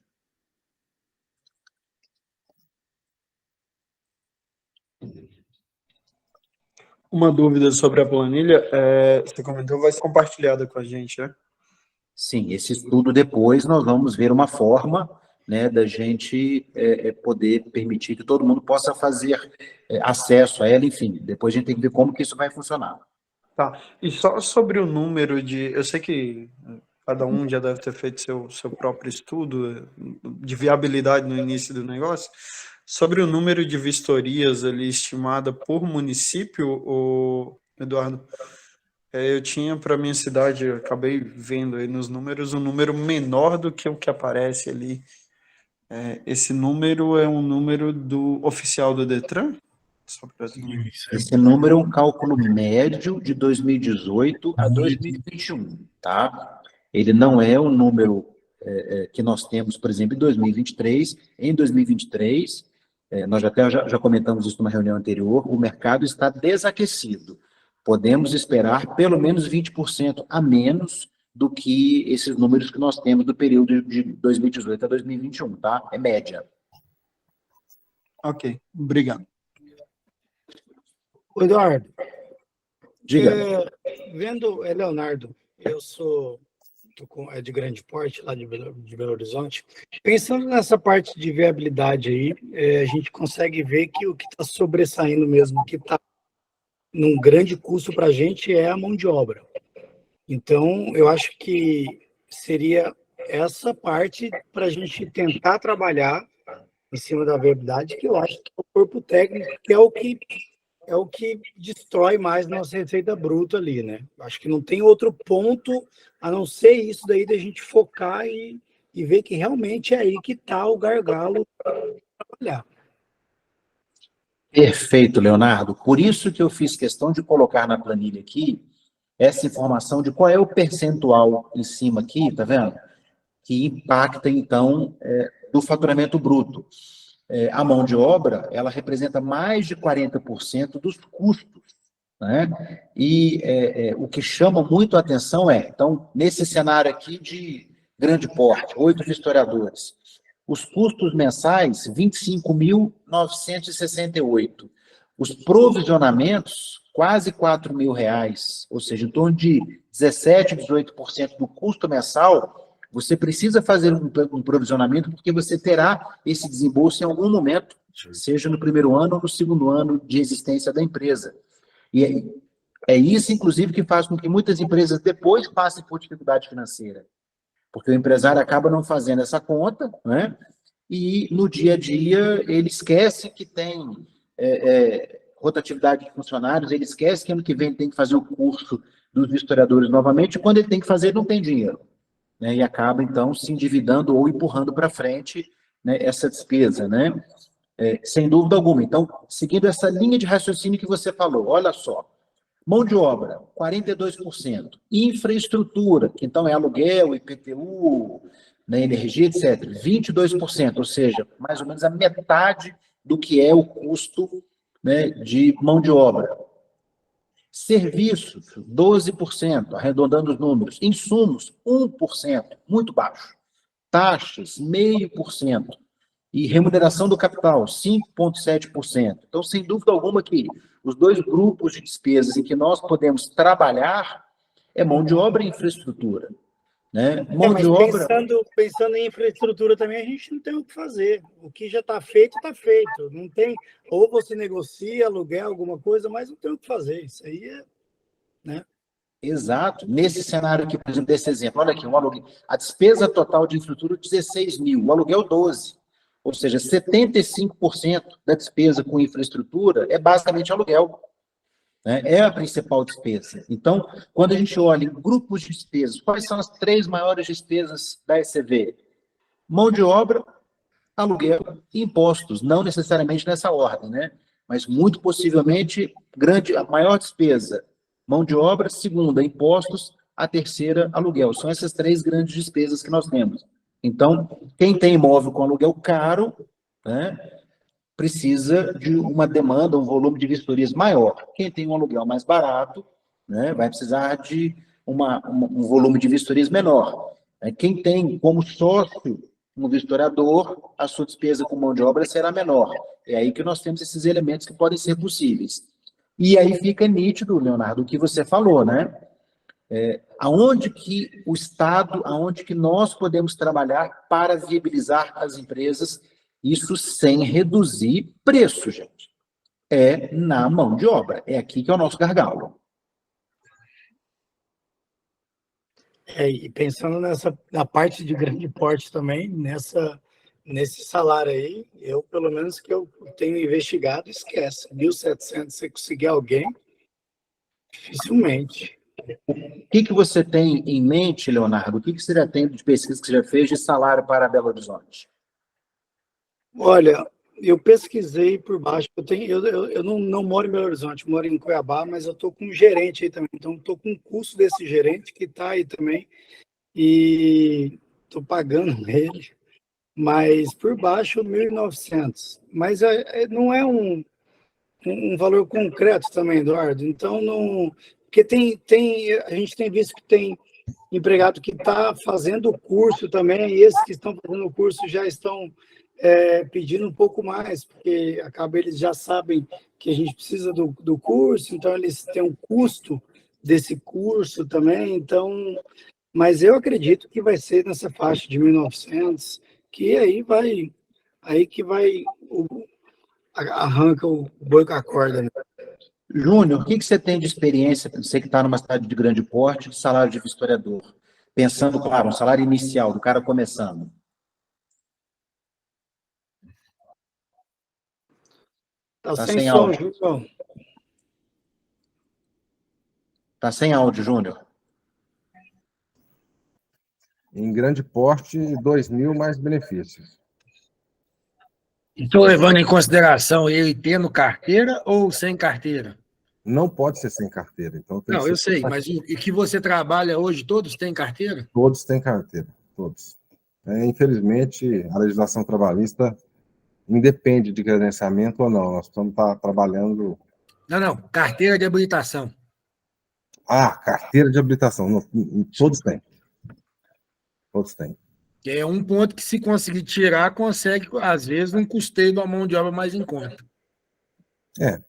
Uma dúvida sobre a planilha, você comentou, vai ser compartilhada com a gente, né? Sim, esse estudo depois nós vamos ver uma forma, né, da gente poder permitir que todo mundo possa fazer acesso a ela, enfim, depois a gente tem que ver como que isso vai funcionar. Tá, e só sobre o número eu sei que cada um já deve ter feito seu próprio estudo de viabilidade no início do negócio, sobre o número de vistorias ali estimada por município, Eduardo, eu tinha para minha cidade, eu acabei vendo aí nos números, um número menor do que o que aparece ali. Esse número é um número oficial do Detran? Só para Esse número é um cálculo médio de 2018 a 2021, tá? Ele não é um número que nós temos, por exemplo, em 2023. Em 2023, nós já comentamos isso numa reunião anterior, o mercado está desaquecido. Podemos esperar pelo menos 20% a menos do que esses números que nós temos do período de 2018 a 2021, tá? É média. Ok, obrigado. Eduardo, Diga. Leonardo, eu sou de grande porte, lá de Belo Horizonte. Pensando nessa parte de viabilidade aí, a gente consegue ver que o que está sobressaindo mesmo, que está num grande custo para a gente é a mão de obra. Então, eu acho que seria essa parte para a gente tentar trabalhar em cima da viabilidade, que eu acho que é o corpo técnico, que é o que destrói mais nossa receita bruta ali, né? Acho que não tem outro ponto a não ser isso daí da gente focar e ver que realmente é aí que está o gargalo para trabalhar. Perfeito, Leonardo. Por isso que eu fiz questão de colocar na planilha aqui essa informação de qual é o percentual em cima aqui, tá vendo? Que impacta, então, do faturamento bruto. A mão de obra, ela representa mais de 40% dos custos, né? E o que chama muito a atenção então, nesse cenário aqui de grande porte, 8 vistoriadores, os custos mensais, 25.968. Os provisionamentos, quase 4 mil reais, ou seja, em torno de 17%, 18% do custo mensal, você precisa fazer um provisionamento porque você terá esse desembolso em algum momento, seja no primeiro ano ou no segundo ano de existência da empresa. E é isso, inclusive, que faz com que muitas empresas depois passem por dificuldade financeira, porque o empresário acaba não fazendo essa conta, né? E no dia a dia ele esquece que tem rotatividade de funcionários, ele esquece que ano que vem tem que fazer o curso dos vistoriadores novamente, e quando ele tem que fazer, ele não tem dinheiro, né? E acaba, então, se endividando ou empurrando para frente, né, essa despesa, né? Sem dúvida alguma. Então, seguindo essa linha de raciocínio que você falou, olha só, Mão de obra, 42%. Infraestrutura, que então é aluguel, IPTU, né, energia, etc., 22%, ou seja, mais ou menos a metade do que é o custo, né, de mão de obra. Serviços, 12%, arredondando os números. Insumos, 1%, muito baixo. Taxas, 0,5%. E remuneração do capital, 5,7%. Então, sem dúvida alguma que os dois grupos de despesas em que nós podemos trabalhar é mão de obra e infraestrutura. Né? Mão Mas de obra... pensando em infraestrutura também, a gente não tem o que fazer. O que já está feito, está feito. Não tem, ou você negocia, aluguel, alguma coisa, mas não tem o que fazer. Isso aí é, né? Exato. Nesse cenário aqui, por exemplo, desse exemplo, olha aqui, um aluguel. A despesa total de infraestrutura, 16 mil, o aluguel 12. Ou seja, 75% da despesa com infraestrutura é basicamente aluguel. Né? É a principal despesa. Então, quando a gente olha em grupos de despesas, quais são as 3 maiores despesas da ECV? Mão de obra, aluguel e impostos, não necessariamente nessa ordem, né? Mas muito possivelmente a maior despesa, mão de obra, segunda, impostos, a terceira, aluguel. São essas 3 grandes despesas que nós temos. Então, quem tem imóvel com aluguel caro, né, precisa de uma demanda, um volume de vistorias maior. Quem tem um aluguel mais barato, né, vai precisar de um volume de vistorias menor. Quem tem como sócio um vistoriador, a sua despesa com mão de obra será menor. É aí que nós temos esses elementos que podem ser possíveis. E aí fica nítido, Leonardo, o que você falou, né? Aonde que o Estado, aonde que nós podemos trabalhar para viabilizar as empresas, isso sem reduzir preço, gente. É na mão de obra. É aqui que é o nosso gargalo. E pensando na parte de grande porte também, nesse salário aí, eu, pelo menos que eu tenho investigado, esquece. 1.700, você conseguir alguém, dificilmente. O que você tem em mente, Leonardo? O que você já tem de pesquisa que você já fez de salário para Belo Horizonte? Olha, eu pesquisei por baixo. Eu não moro em Belo Horizonte, moro em Cuiabá, mas eu estou com um gerente aí também. Então, estou com o curso desse gerente que está aí também. E estou pagando ele, mas por baixo 1.900. Mas não é um valor concreto também, Eduardo. Então, não. Porque a gente tem visto que tem empregado que está fazendo o curso também, e esses que estão fazendo o curso já estão pedindo um pouco mais, porque eles já sabem que a gente precisa do curso, então eles têm um custo desse curso também, então, mas eu acredito que vai ser nessa faixa de 1.900, que aí que vai, arranca o boi com a corda, né? Júnior, o que você tem de experiência, você que está numa cidade de grande porte, de salário de vistoriador? Pensando, claro, um salário inicial, do cara começando. Tá Tá sem sem som, áudio. João. Tá sem áudio, Júnior. Em grande porte, 2.000 mais benefícios. Estou levando em consideração ele tendo carteira ou sem carteira? Não pode ser sem carteira. Então tem Não, que eu ser sei, mas o que você trabalha hoje, todos têm carteira? Todos têm carteira, todos. Infelizmente, a legislação trabalhista independe de credenciamento ou não. Nós precisamos estar trabalhando... Não, carteira de habilitação. Carteira de habilitação. Não, todos têm. Todos têm. Que é um ponto que, se conseguir tirar, consegue, às vezes, um custeio da mão de obra mais em conta. É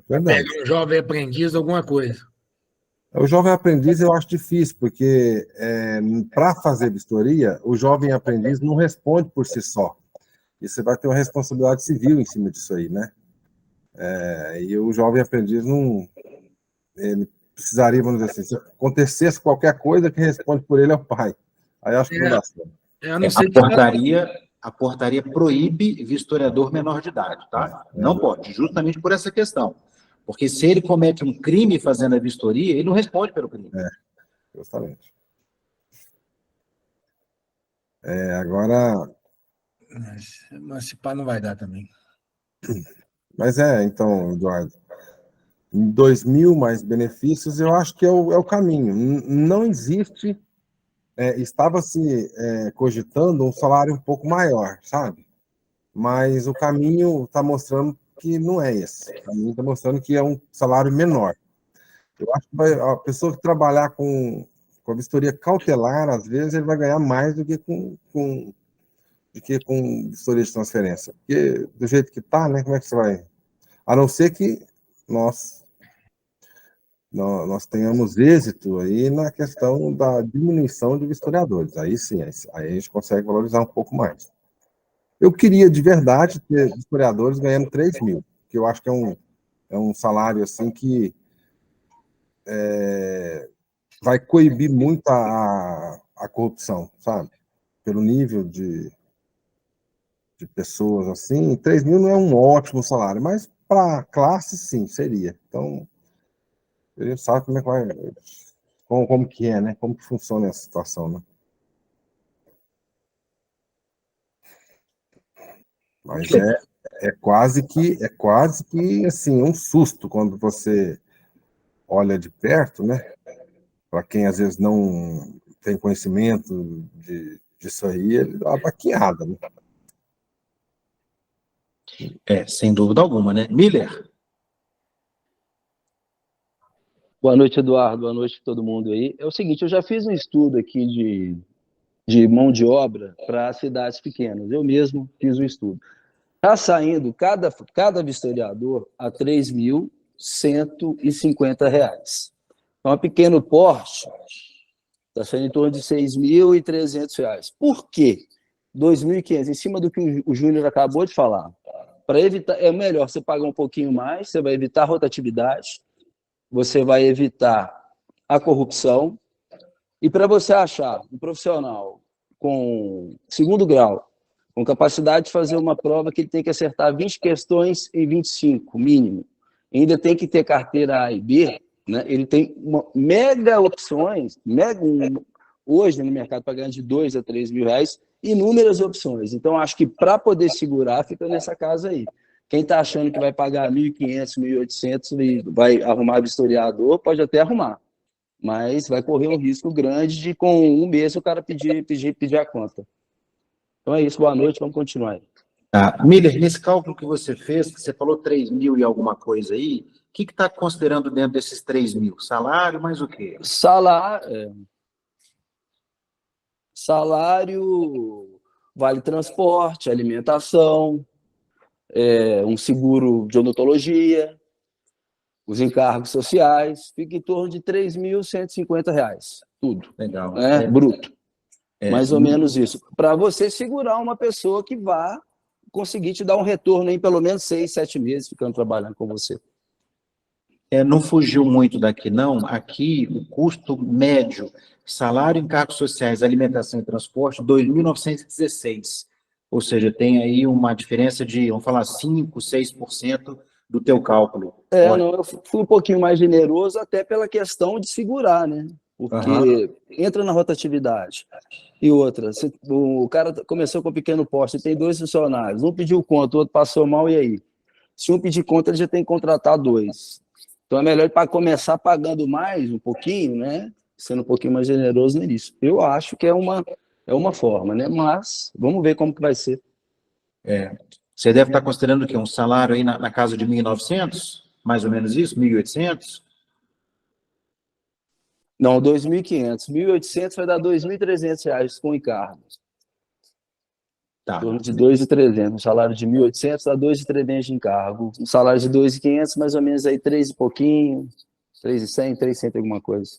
verdade. Pega um jovem aprendiz, alguma coisa. O jovem aprendiz eu acho difícil, porque para fazer vistoria, o jovem aprendiz não responde por si só. E você vai ter uma responsabilidade civil em cima disso aí, né? E o jovem aprendiz não... Ele precisaria, vamos dizer assim, se acontecesse qualquer coisa, quem responde por ele é o pai. Aí acho que não dá certo. A portaria proíbe vistoriador menor de idade, tá? Não pode, justamente por essa questão. Porque se ele comete um crime fazendo a vistoria, ele não responde pelo crime. Justamente. Agora... Mas esse pá não vai dar também. Mas então, Eduardo, Em 2.000 mais benefícios, eu acho que é o caminho. Não existe, estava-se cogitando um salário um pouco maior, sabe? Mas o caminho está mostrando que não é esse. O caminho está mostrando que é um salário menor. Eu acho que a pessoa que trabalhar com a vistoria cautelar, às vezes, ele vai ganhar mais do que com vistoria de transferência. Porque, do jeito que está, né, como é que você vai... A não ser que nós tenhamos êxito aí na questão da diminuição de vistoriadores. Aí sim, aí a gente consegue valorizar um pouco mais. Eu queria, de verdade, ter historiadores ganhando 3.000, que eu acho que é um salário assim que vai coibir muito a corrupção, sabe? Pelo nível de pessoas assim, 3.000 não é um ótimo salário, mas para a classe, sim, seria. Então, a gente sabe como é que vai, como que é, né? Como que funciona essa situação, né? Mas é quase que assim, um susto quando você olha de perto, né? Para quem às vezes não tem conhecimento disso aí, ele dá uma baqueada, né? Sem dúvida alguma, né? Miller? Boa noite, Eduardo. Boa noite a todo mundo aí. É o seguinte, eu já fiz um estudo aqui de mão de obra para cidades pequenas. Eu mesmo fiz um estudo. Está saindo cada vistoriador a R$ 3.150. Então, a pequeno porte está saindo em torno de R$ 6.300. Por quê? 2.500, em cima do que o Júnior acabou de falar. Para evitar, é melhor você pagar um pouquinho mais, você vai evitar a rotatividade, você vai evitar a corrupção, e para você achar um profissional com segundo grau, com capacidade de fazer uma prova que ele tem que acertar 20 questões em 25, mínimo, ainda tem que ter carteira A e B, né? Ele tem mega opções, hoje no mercado para ganhar de 2 a 3 mil reais, inúmeras opções. Então, acho que para poder segurar, fica nessa casa aí. Quem está achando que vai pagar 1.500, 1.800 e vai arrumar vistoriador, pode até arrumar, mas vai correr um risco grande de, com um mês, o cara pedir a conta. Então é isso, boa noite, vamos continuar aí. Tá. Miller, nesse cálculo que você fez, que você falou 3.000 e alguma coisa aí, o que está considerando dentro desses 3.000? Salário, mais o quê? Salário, vale transporte, alimentação, um seguro de odontologia, os encargos sociais, fica em torno de R$ 3.150, tudo. Legal. Bruto. Mais ou menos isso. Para você segurar uma pessoa que vá conseguir te dar um retorno em pelo menos 6, 7 meses ficando trabalhando com você. Não fugiu muito daqui, não. Aqui, o custo médio, salário, encargos sociais, alimentação e transporte, R$ 2.916. Ou seja, tem aí uma diferença de, vamos falar, 5%, 6% do teu cálculo. Eu fui um pouquinho mais generoso até pela questão de segurar, né? Porque entra na rotatividade. E outra, o cara começou com um pequeno poste, tem 2 funcionários, um pediu conta, o outro passou mal, e aí? Se um pedir conta, ele já tem que contratar 2. Então é melhor para começar pagando mais um pouquinho, né? Sendo um pouquinho mais generoso no início. Eu acho que é uma forma, né? Mas vamos ver como que vai ser. Você deve estar considerando que um salário aí na casa de 1.900? Mais ou menos isso? 1.800? Não, 2.500. 1.800 vai dar R$ 2.300 com encargos. Tá. Em torno de 2.300. Um salário de 1.800 dá 2.300 de encargo. Um salário de 2.500, mais ou menos aí 3 e pouquinho, 3.100, 3.100 alguma coisa.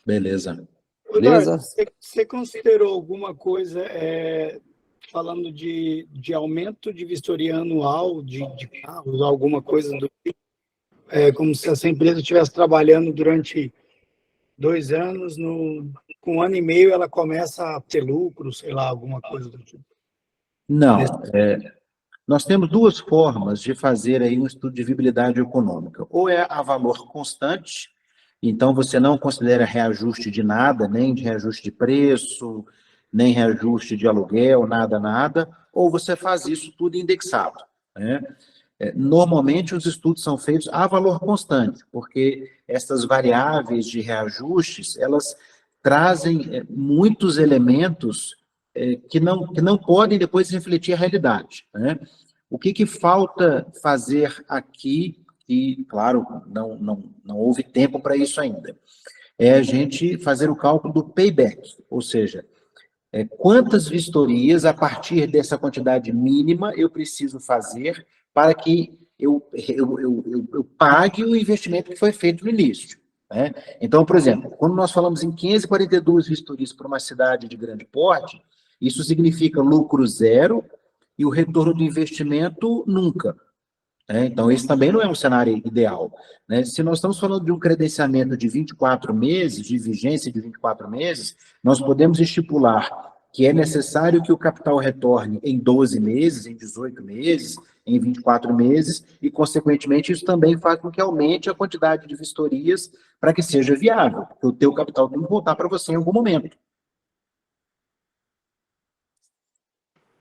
Beleza. Beleza? Você considerou alguma coisa falando de aumento de vistoria anual de carros, alguma coisa do tipo? Como se essa empresa estivesse trabalhando durante 2 anos, com 1 ano e meio ela começa a ter lucro, sei lá, alguma coisa do tipo. Não, nós temos 2 formas de fazer aí um estudo de viabilidade econômica. Ou é a valor constante, então você não considera reajuste de nada, nem de reajuste de preço, nem reajuste de aluguel, nada, ou você faz isso tudo indexado, né? Normalmente, os estudos são feitos a valor constante, porque essas variáveis de reajustes, elas trazem muitos elementos que não podem depois refletir a realidade, né? O que falta fazer aqui, e, claro, não houve tempo para isso ainda, é a gente fazer o cálculo do payback, ou seja, quantas vistorias, a partir dessa quantidade mínima, eu preciso fazer para que eu pague o investimento que foi feito no início, né? Então, por exemplo, quando nós falamos em 542 vistorias para uma cidade de grande porte, isso significa lucro zero e o retorno do investimento nunca. Então, esse também não é um cenário ideal, né? Se nós estamos falando de um credenciamento de 24 meses, de vigência de 24 meses, nós podemos estipular que é necessário que o capital retorne em 12 meses, em 18 meses, em 24 meses, e, consequentemente, isso também faz com que aumente a quantidade de vistorias para que seja viável, porque o teu capital tem que voltar para você em algum momento.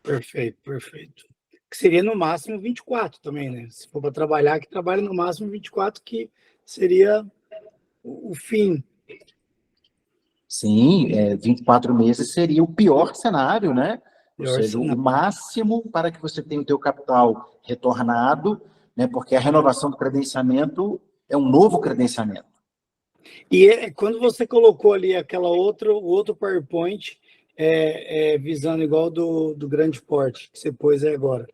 Perfeito, perfeito. Que seria no máximo 24 também, né? Se for para trabalhar, que trabalhe no máximo 24, que seria o fim. Sim, 24 meses seria o pior cenário, né? Ou Pior seja, cenário. o máximo para que você tenha o teu capital retornado, né? Porque a renovação do credenciamento é um novo credenciamento. E quando você colocou ali o outro PowerPoint, visando igual do grande porte que você pôs aí agora,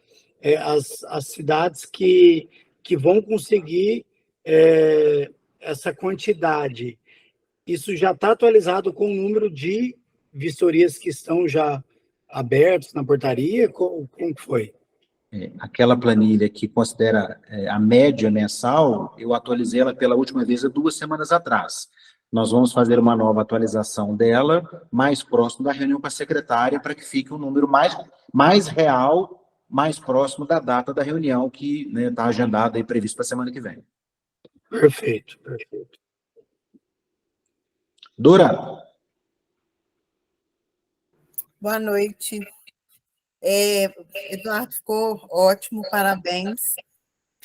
as cidades que vão conseguir essa quantidade, isso já está atualizado com o número de vistorias que estão já abertos na portaria? Como que foi? Aquela planilha que considera a média mensal, eu atualizei ela pela última vez há 2 semanas atrás. Nós vamos fazer uma nova atualização dela, mais próximo da reunião com a secretária, para que fique um número mais real, mais próximo da data da reunião, que está agendada e previsto para a semana que vem. Perfeito, perfeito. Dora. Boa noite. Eduardo, ficou ótimo, parabéns.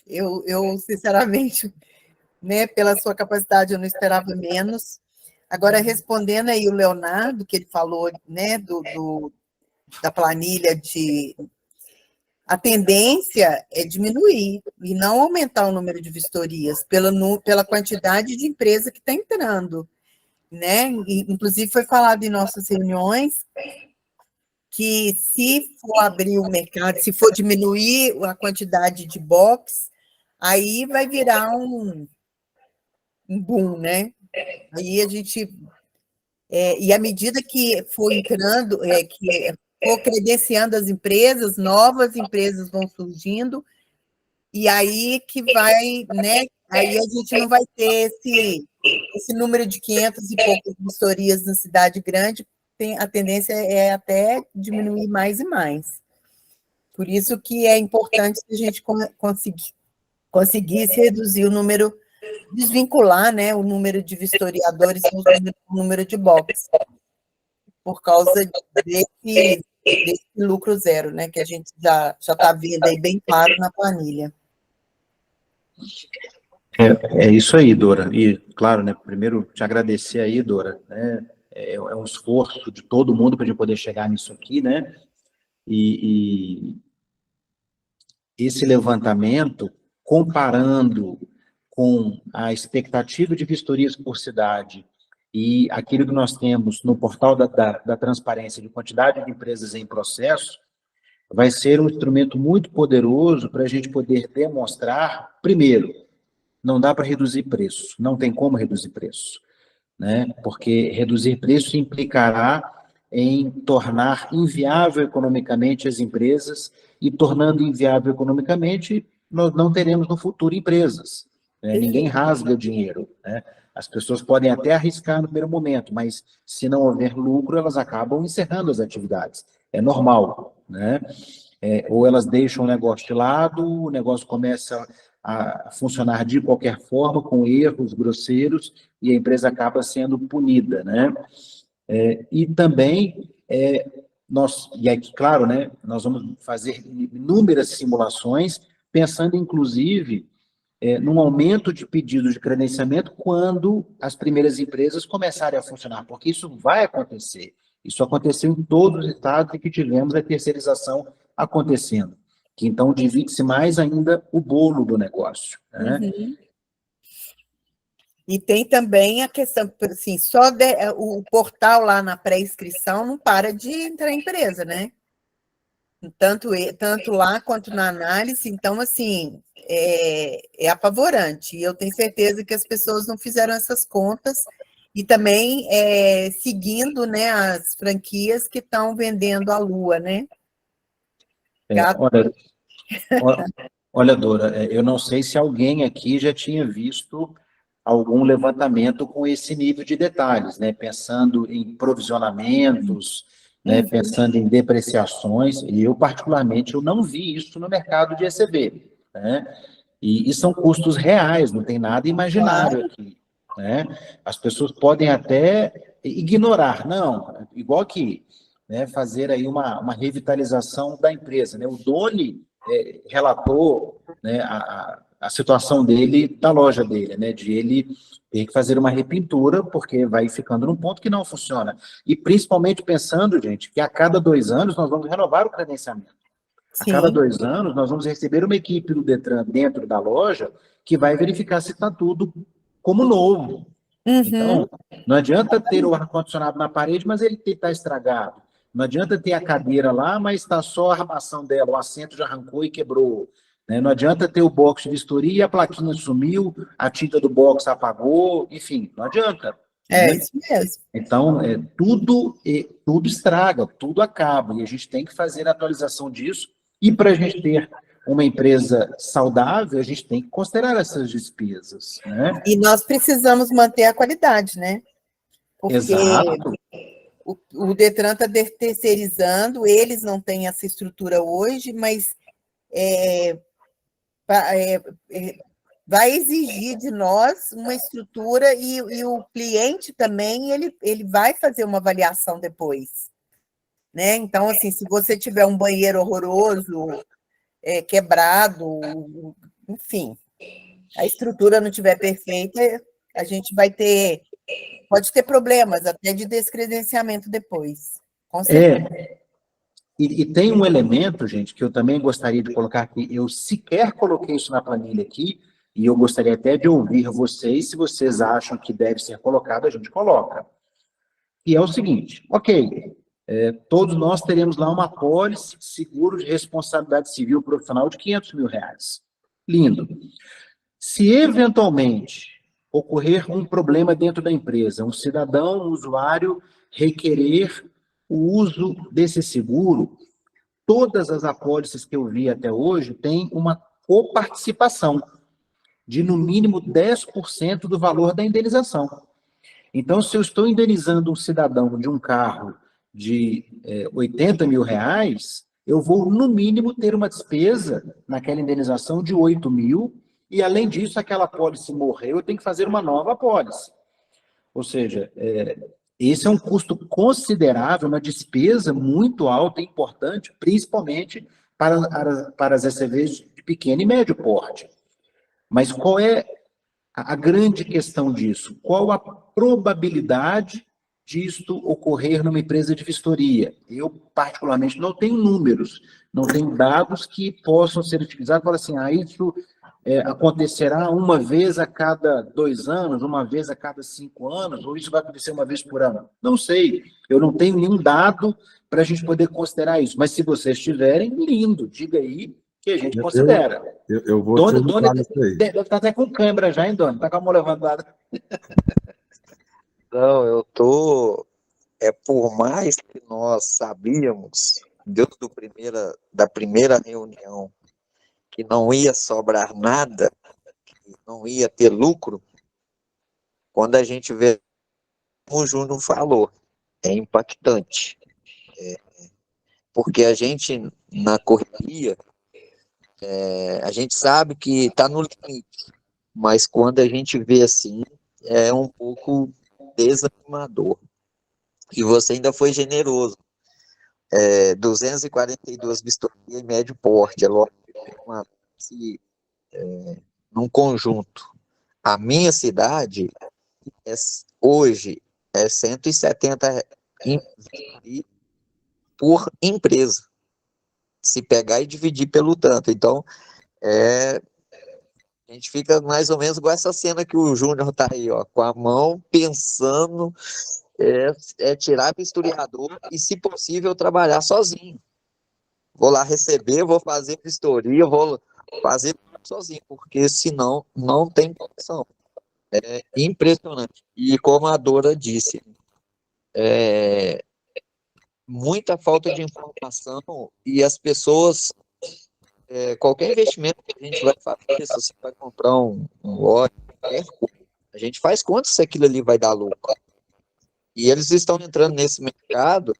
Eu sinceramente, né, pela sua capacidade, eu não esperava menos. Agora, respondendo aí o Leonardo, que ele falou, né, da planilha a tendência é diminuir e não aumentar o número de vistorias pela quantidade de empresa que está entrando, né? Inclusive, foi falado em nossas reuniões que se for abrir o mercado, se for diminuir a quantidade de box, aí vai virar um boom, né? Aí a gente... e à medida que for entrando, que for credenciando as empresas, novas empresas vão surgindo, e aí que vai, né? Aí a gente não vai ter esse número de 500 e poucas vistorias na cidade grande, a tendência é até diminuir mais e mais. Por isso que é importante que a gente conseguisse reduzir o número, desvincular, né, o número de vistoriadores do número de boxes, por causa desse lucro zero, né, que a gente já está vendo aí bem claro na planilha. É isso aí, Dora. E, claro, né, primeiro te agradecer aí, Dora, né? É um esforço de todo mundo para a gente poder chegar nisso aqui, né? E esse levantamento, comparando com a expectativa de vistorias por cidade e aquilo que nós temos no portal da transparência de quantidade de empresas em processo, vai ser um instrumento muito poderoso para a gente poder demonstrar, primeiro, não dá para reduzir preço, não tem como reduzir preço, né? Porque reduzir preço implicará em tornar inviável economicamente as empresas, e tornando inviável economicamente, nós não teremos no futuro empresas, né? Ninguém rasga dinheiro, né? As pessoas podem até arriscar no primeiro momento, mas se não houver lucro, elas acabam encerrando as atividades. É normal, né? Ou elas deixam o negócio de lado, o negócio começa a funcionar de qualquer forma, com erros grosseiros, e a empresa acaba sendo punida, né? E também, e aqui, claro, né, nós vamos fazer inúmeras simulações pensando, inclusive, num aumento de pedidos de credenciamento quando as primeiras empresas começarem a funcionar, porque isso vai acontecer. Isso aconteceu em todos os estados em que tivemos a terceirização acontecendo, que então divide-se mais ainda o bolo do negócio, né? Uhum. E tem também a questão, assim, o portal lá na pré-inscrição não para de entrar empresa, né? Tanto lá quanto na análise, então, assim, é apavorante. E eu tenho certeza que as pessoas não fizeram essas contas e também seguindo, né, as franquias que estão vendendo a lua, né? Olha, Dora, eu não sei se alguém aqui já tinha visto algum levantamento com esse nível de detalhes, né? Pensando em provisionamentos, né? Pensando em depreciações, e eu, particularmente, eu não vi isso no mercado de ECB, né? E são custos reais, não tem nada imaginário aqui, né? As pessoas podem até ignorar, não, igual aqui, né? Fazer aí uma revitalização da empresa, né? O Doni relatou, né, a situação dele, da loja dele, né, de ele ter que fazer uma repintura, porque vai ficando num ponto que não funciona. E principalmente pensando, gente, que a cada 2 anos nós vamos renovar o credenciamento. A cada 2 anos nós vamos receber uma equipe do Detran dentro da loja que vai verificar se está tudo como novo. Então, não adianta ter o ar-condicionado na parede, mas ele está estragado. Não adianta ter a cadeira lá, mas está só a armação dela, o assento já arrancou e quebrou. Né? Não adianta ter o box de vistoria e a plaquinha sumiu, a tinta do box apagou, enfim, não adianta. Né? Isso mesmo. Então, tudo estraga, tudo acaba, e a gente tem que fazer a atualização disso, e para a gente ter uma empresa saudável, a gente tem que considerar essas despesas. Né? E nós precisamos manter a qualidade, né? Porque Exato. o Detran está terceirizando, eles não têm essa estrutura hoje, mas vai exigir de nós uma estrutura e o cliente também, ele vai fazer uma avaliação depois. Né? Então, assim, se você tiver um banheiro horroroso, quebrado, enfim, a estrutura não estiver perfeita, a gente pode ter problemas até de descredenciamento depois. Com certeza. E tem um elemento, gente, que eu também gostaria de colocar aqui, eu sequer coloquei isso na planilha aqui, e eu gostaria até de ouvir vocês, se vocês acham que deve ser colocado, a gente coloca. E é o seguinte, ok, todos nós teremos lá uma apólice de seguro de responsabilidade civil profissional de R$500 mil. Lindo. Se eventualmente ocorrer um problema dentro da empresa, um cidadão, um usuário requerer o uso desse seguro, todas as apólices que eu vi até hoje têm uma coparticipação de, no mínimo, 10% do valor da indenização. Então, se eu estou indenizando um cidadão de um carro de R$80 mil, eu vou, no mínimo, ter uma despesa naquela indenização de R$8 mil, e, além disso, aquela apólice morreu, eu tenho que fazer uma nova apólice. Ou seja, esse é um custo considerável, uma despesa muito alta e importante, principalmente para as ECVs de pequeno e médio porte. Mas qual é a grande questão disso? Qual a probabilidade disto ocorrer numa empresa de vistoria? Eu, particularmente, não tenho números, não tenho dados que possam ser utilizados para assim, isso acontecerá uma vez a cada 2 anos, uma vez a cada 5 anos, ou isso vai acontecer uma vez por ano? Não sei, eu não tenho nenhum dado para a gente poder considerar isso, mas se vocês tiverem, lindo, diga aí que a gente considera. Eu vou Doni, te ajudar nisso aí. deve estar até com câmera já, hein, Doni? Está com a mão levantada. Não, por mais que nós sabíamos, desde da primeira reunião, que não ia sobrar nada, que não ia ter lucro, quando a gente vê, como o Júnior falou, é impactante. Porque a gente, na correria, a gente sabe que está no limite, mas quando a gente vê assim, é um pouco desanimador. E você ainda foi generoso. 242 vistorias em médio porte, é lógico, uma num conjunto. A minha cidade hoje é 170 por empresa, se pegar e dividir pelo tanto. Então, a gente fica mais ou menos igual essa cena que o Júnior está aí, ó, com a mão pensando, tirar vistoriador e, se possível, trabalhar sozinho. Vou lá receber, vou fazer vistoria, vou fazer sozinho, porque senão não tem condição. É impressionante. E como a Dora disse, muita falta de informação e as pessoas, qualquer investimento que a gente vai fazer, se você vai comprar um lote, qualquer coisa, a gente faz conta se aquilo ali vai dar lucro. E eles estão entrando nesse mercado,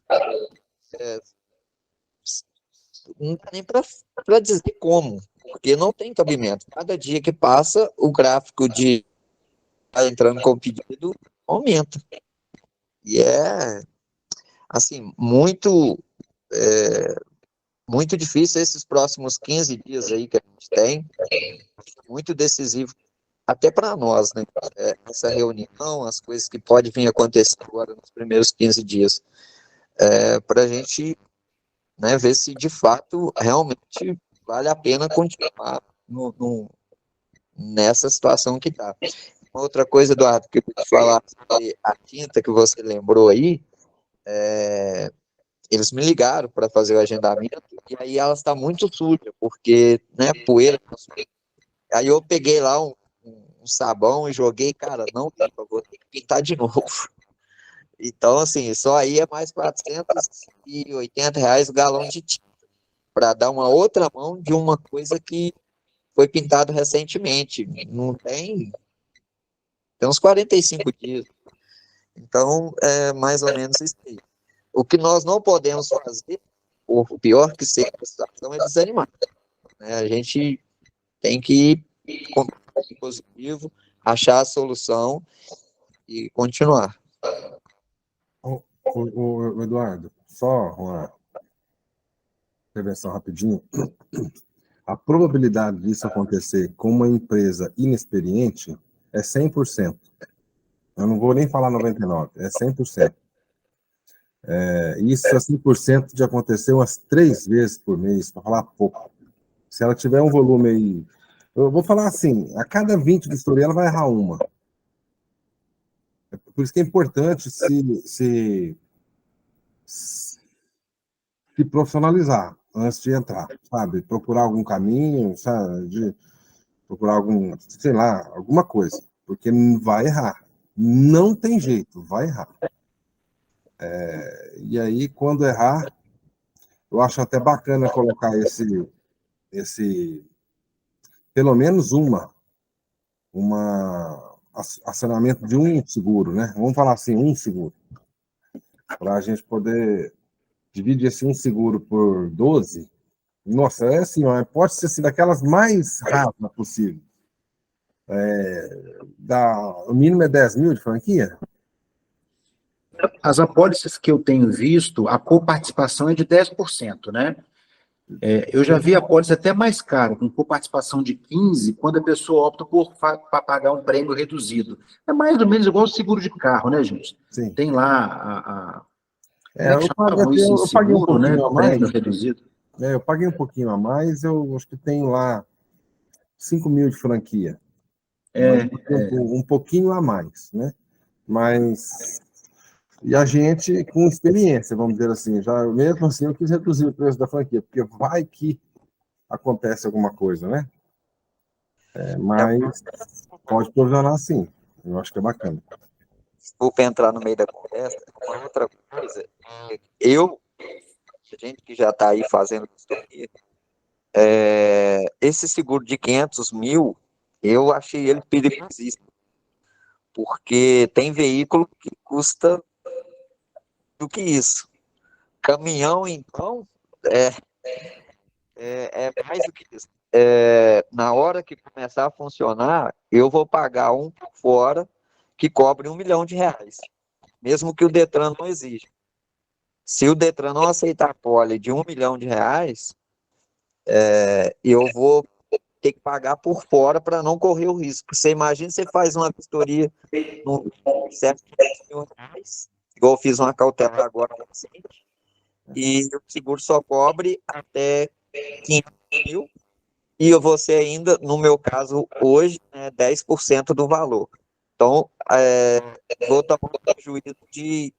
não dá nem para dizer como, porque não tem cabimento. Cada dia que passa, o gráfico de entrando com pedido aumenta. E assim, muito difícil esses próximos 15 dias aí que a gente tem, muito decisivo até para nós, né? Essa reunião, as coisas que podem vir acontecer agora nos primeiros 15 dias, para a gente, né, ver se de fato realmente vale a pena continuar nessa situação que está. Outra coisa, Eduardo, que eu vou te falar sobre a tinta que você lembrou aí, eles me ligaram para fazer o agendamento, e aí ela está muito suja, porque, né, poeira. Aí eu peguei lá um sabão e joguei, cara, não limpa, vou ter que pintar de novo. Então, assim, só aí é mais R$ 480 o galão de tinta, para dar uma outra mão de uma coisa que foi pintado recentemente. Não tem uns 45 dias. Então, é mais ou menos isso aí. O que nós não podemos fazer, o pior que seja a situação, é desanimar, né? A gente tem que ir com positivo, achar a solução e continuar. O Eduardo, só uma intervenção rapidinho. A probabilidade disso acontecer com uma empresa inexperiente é 100%. Eu não vou nem falar 99%, é 100%. Isso é 100% de acontecer umas 3 vezes por mês, para falar pouco. Se ela tiver um volume aí, eu vou falar assim, a cada 20 vistoria ela vai errar uma. Por isso que é importante se profissionalizar antes de entrar, sabe? Procurar algum caminho, sabe? Procurar sei lá, alguma coisa, porque vai errar. Não tem jeito, vai errar. E aí, quando errar, eu acho até bacana colocar pelo menos acionamento de um seguro, né? Vamos falar assim, um seguro, para a gente poder dividir esse um seguro por 12. Nossa, assim, ó, pode ser assim, daquelas mais rápidas possível. O mínimo é 10 mil de franquia? As apólices que eu tenho visto, a coparticipação é de 10%, né? Eu já vi apólice até mais caro, com coparticipação de 15%, quando a pessoa opta por pagar um prêmio reduzido. É mais ou menos igual o seguro de carro, né, gente? Sim. Tem lá eu paguei um seguro, né? pouquinho a mais. Prêmio reduzido. Eu paguei um pouquinho a mais, eu acho que tenho lá 5 mil de franquia. Um pouquinho a mais, né? Mas... E a gente, com experiência, vamos dizer assim, já mesmo assim eu quis reduzir o preço da franquia, porque vai que acontece alguma coisa, né? Mas pode provisionar sim, eu acho que é bacana. Desculpa entrar no meio da conversa, uma outra coisa, a gente que já está aí fazendo vistoria, esse seguro de 500 mil, eu achei ele perigosíssimo, porque tem veículo que custa do que isso. Caminhão, então, é mais do que isso. Na hora que começar a funcionar, eu vou pagar um por fora que cobre R$ 1 milhão, mesmo que o Detran não exija. Se o Detran não aceitar a pole de R$ 1 milhão, eu vou ter que pagar por fora para não correr o risco. Você imagina, você faz uma vistoria no certo de R$ 10.000, igual eu fiz uma cautelar agora recente, e o seguro só cobre até 500 mil, e você ainda, no meu caso hoje, é 10% do valor. Então, vou tomar um prejuízo de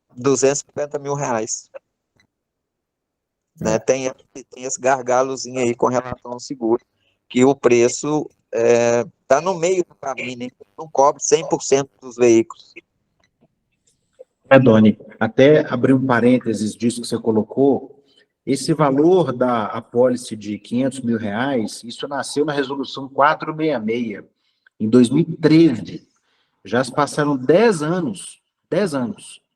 R$ 250 mil. Né? Tem esse gargalozinho aí com relação ao seguro, que o preço está no meio do caminho, né? Não cobre 100% dos veículos. Doni, até abrir um parênteses disso que você colocou, esse valor da apólice de R$ 500 mil, isso nasceu na resolução 466, em 2013. Já se passaram 10 anos,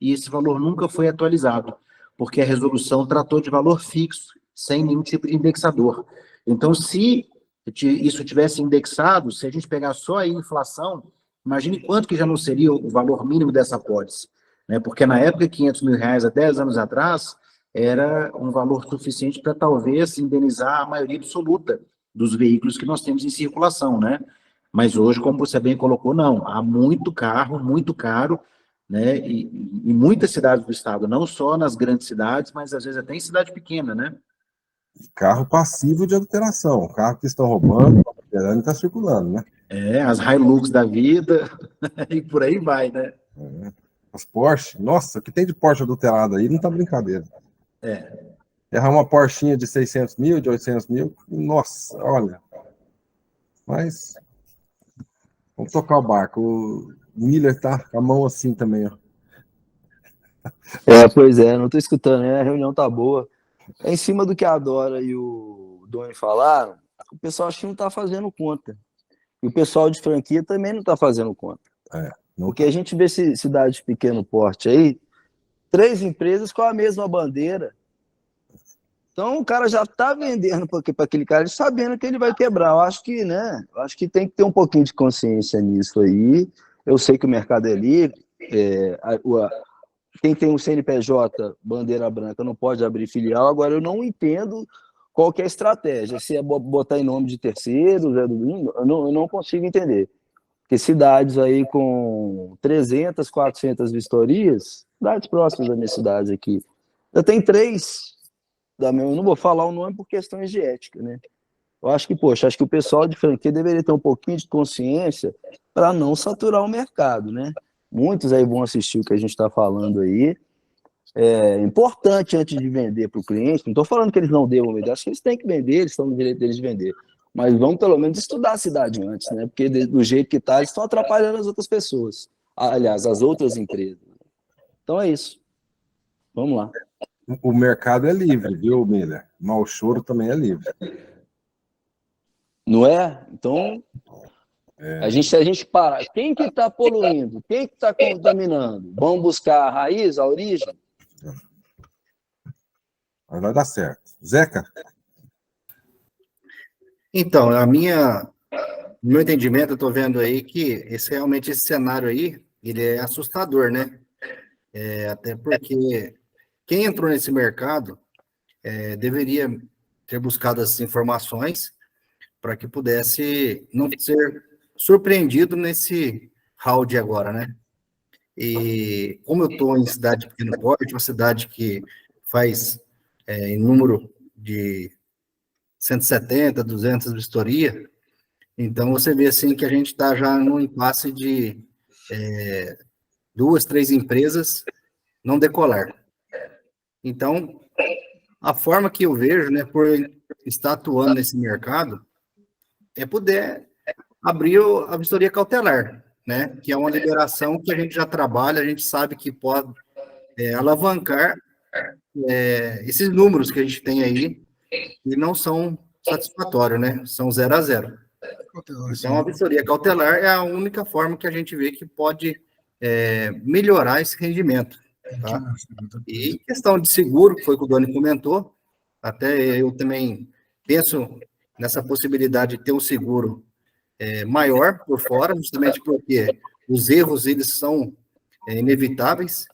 e esse valor nunca foi atualizado, porque a resolução tratou de valor fixo, sem nenhum tipo de indexador. Então, se isso tivesse indexado, se a gente pegar só a inflação, imagine quanto que já não seria o valor mínimo dessa apólice, né? Porque na época, R$ 500 mil, há 10 anos atrás, era um valor suficiente para talvez indenizar a maioria absoluta dos veículos que nós temos em circulação, né? Mas hoje, como você bem colocou, não. Há muito carro, muito caro, né? E em muitas cidades do estado, não só nas grandes cidades, mas às vezes até em cidade pequena, né? Carro passivo de adulteração, carro que estão roubando, adulterando e está circulando, né? As Hilux da vida, e por aí vai, né? As Porsche, nossa, o que tem de Porsche adulterado aí não tá brincadeira. Errar uma Porschinha de 600 mil, de 800 mil, nossa, olha. Mas, vamos tocar o barco. O Miller tá com a mão assim também, ó. Pois é, não tô escutando, né? A reunião tá boa. Em cima do que a Dora e o Doni falaram, o pessoal acho que não tá fazendo conta. E o pessoal de franquia também não tá fazendo conta. Porque a gente vê cidade de pequeno porte aí, 3 empresas com a mesma bandeira. Então o cara já tá vendendo para aquele cara sabendo que ele vai quebrar. Eu acho que, né? Eu acho que tem que ter um pouquinho de consciência nisso aí. Eu sei que o mercado é livre. Quem tem um CNPJ, bandeira branca, não pode abrir filial. Agora, eu não entendo qual que é a estratégia. Se é botar em nome de terceiros, eu não consigo entender. Porque cidades aí com 300, 400 vistorias, cidades próximas da minha cidade aqui, eu tenho 3 eu não vou falar o nome por questões de ética, né? Eu acho que, acho que o pessoal de franquia deveria ter um pouquinho de consciência para não saturar o mercado, né? Muitos aí vão assistir o que a gente está falando aí. É importante antes de vender para o cliente, não estou falando que eles não devam vender, acho que eles têm que vender, eles estão no direito deles de vender. Mas vamos pelo menos estudar a cidade antes, né? Porque do jeito que está, eles estão atrapalhando as outras pessoas. Aliás, as outras empresas. Então é isso. Vamos lá. O mercado é livre, viu, Miller? Mas o choro também é livre. Não é? Então, se a gente parar, quem que está poluindo? Quem que está contaminando? Vamos buscar a raiz, a origem? Mas vai dar certo. Zeca? Então, no meu entendimento, eu estou vendo aí que realmente esse cenário aí, ele é assustador, né? Até porque quem entrou nesse mercado deveria ter buscado essas informações para que pudesse não ser surpreendido nesse round agora, né? E como eu estou em cidade de pequeno porte, uma cidade que faz em número de 170, 200 vistoria, então você vê assim que a gente está já num impasse de 2, 3 empresas não decolar. Então, a forma que eu vejo, né, por estar atuando nesse mercado, é poder abrir a vistoria cautelar, né, que é uma liberação que a gente já trabalha, a gente sabe que pode alavancar esses números que a gente tem aí, e não são satisfatórios, né, são 0 a 0. Então, a vistoria cautelar é a única forma que a gente vê que pode melhorar esse rendimento. Tá? E questão de seguro, que foi o que o Doni comentou, até eu também penso nessa possibilidade de ter um seguro maior por fora, justamente porque os erros eles são inevitáveis,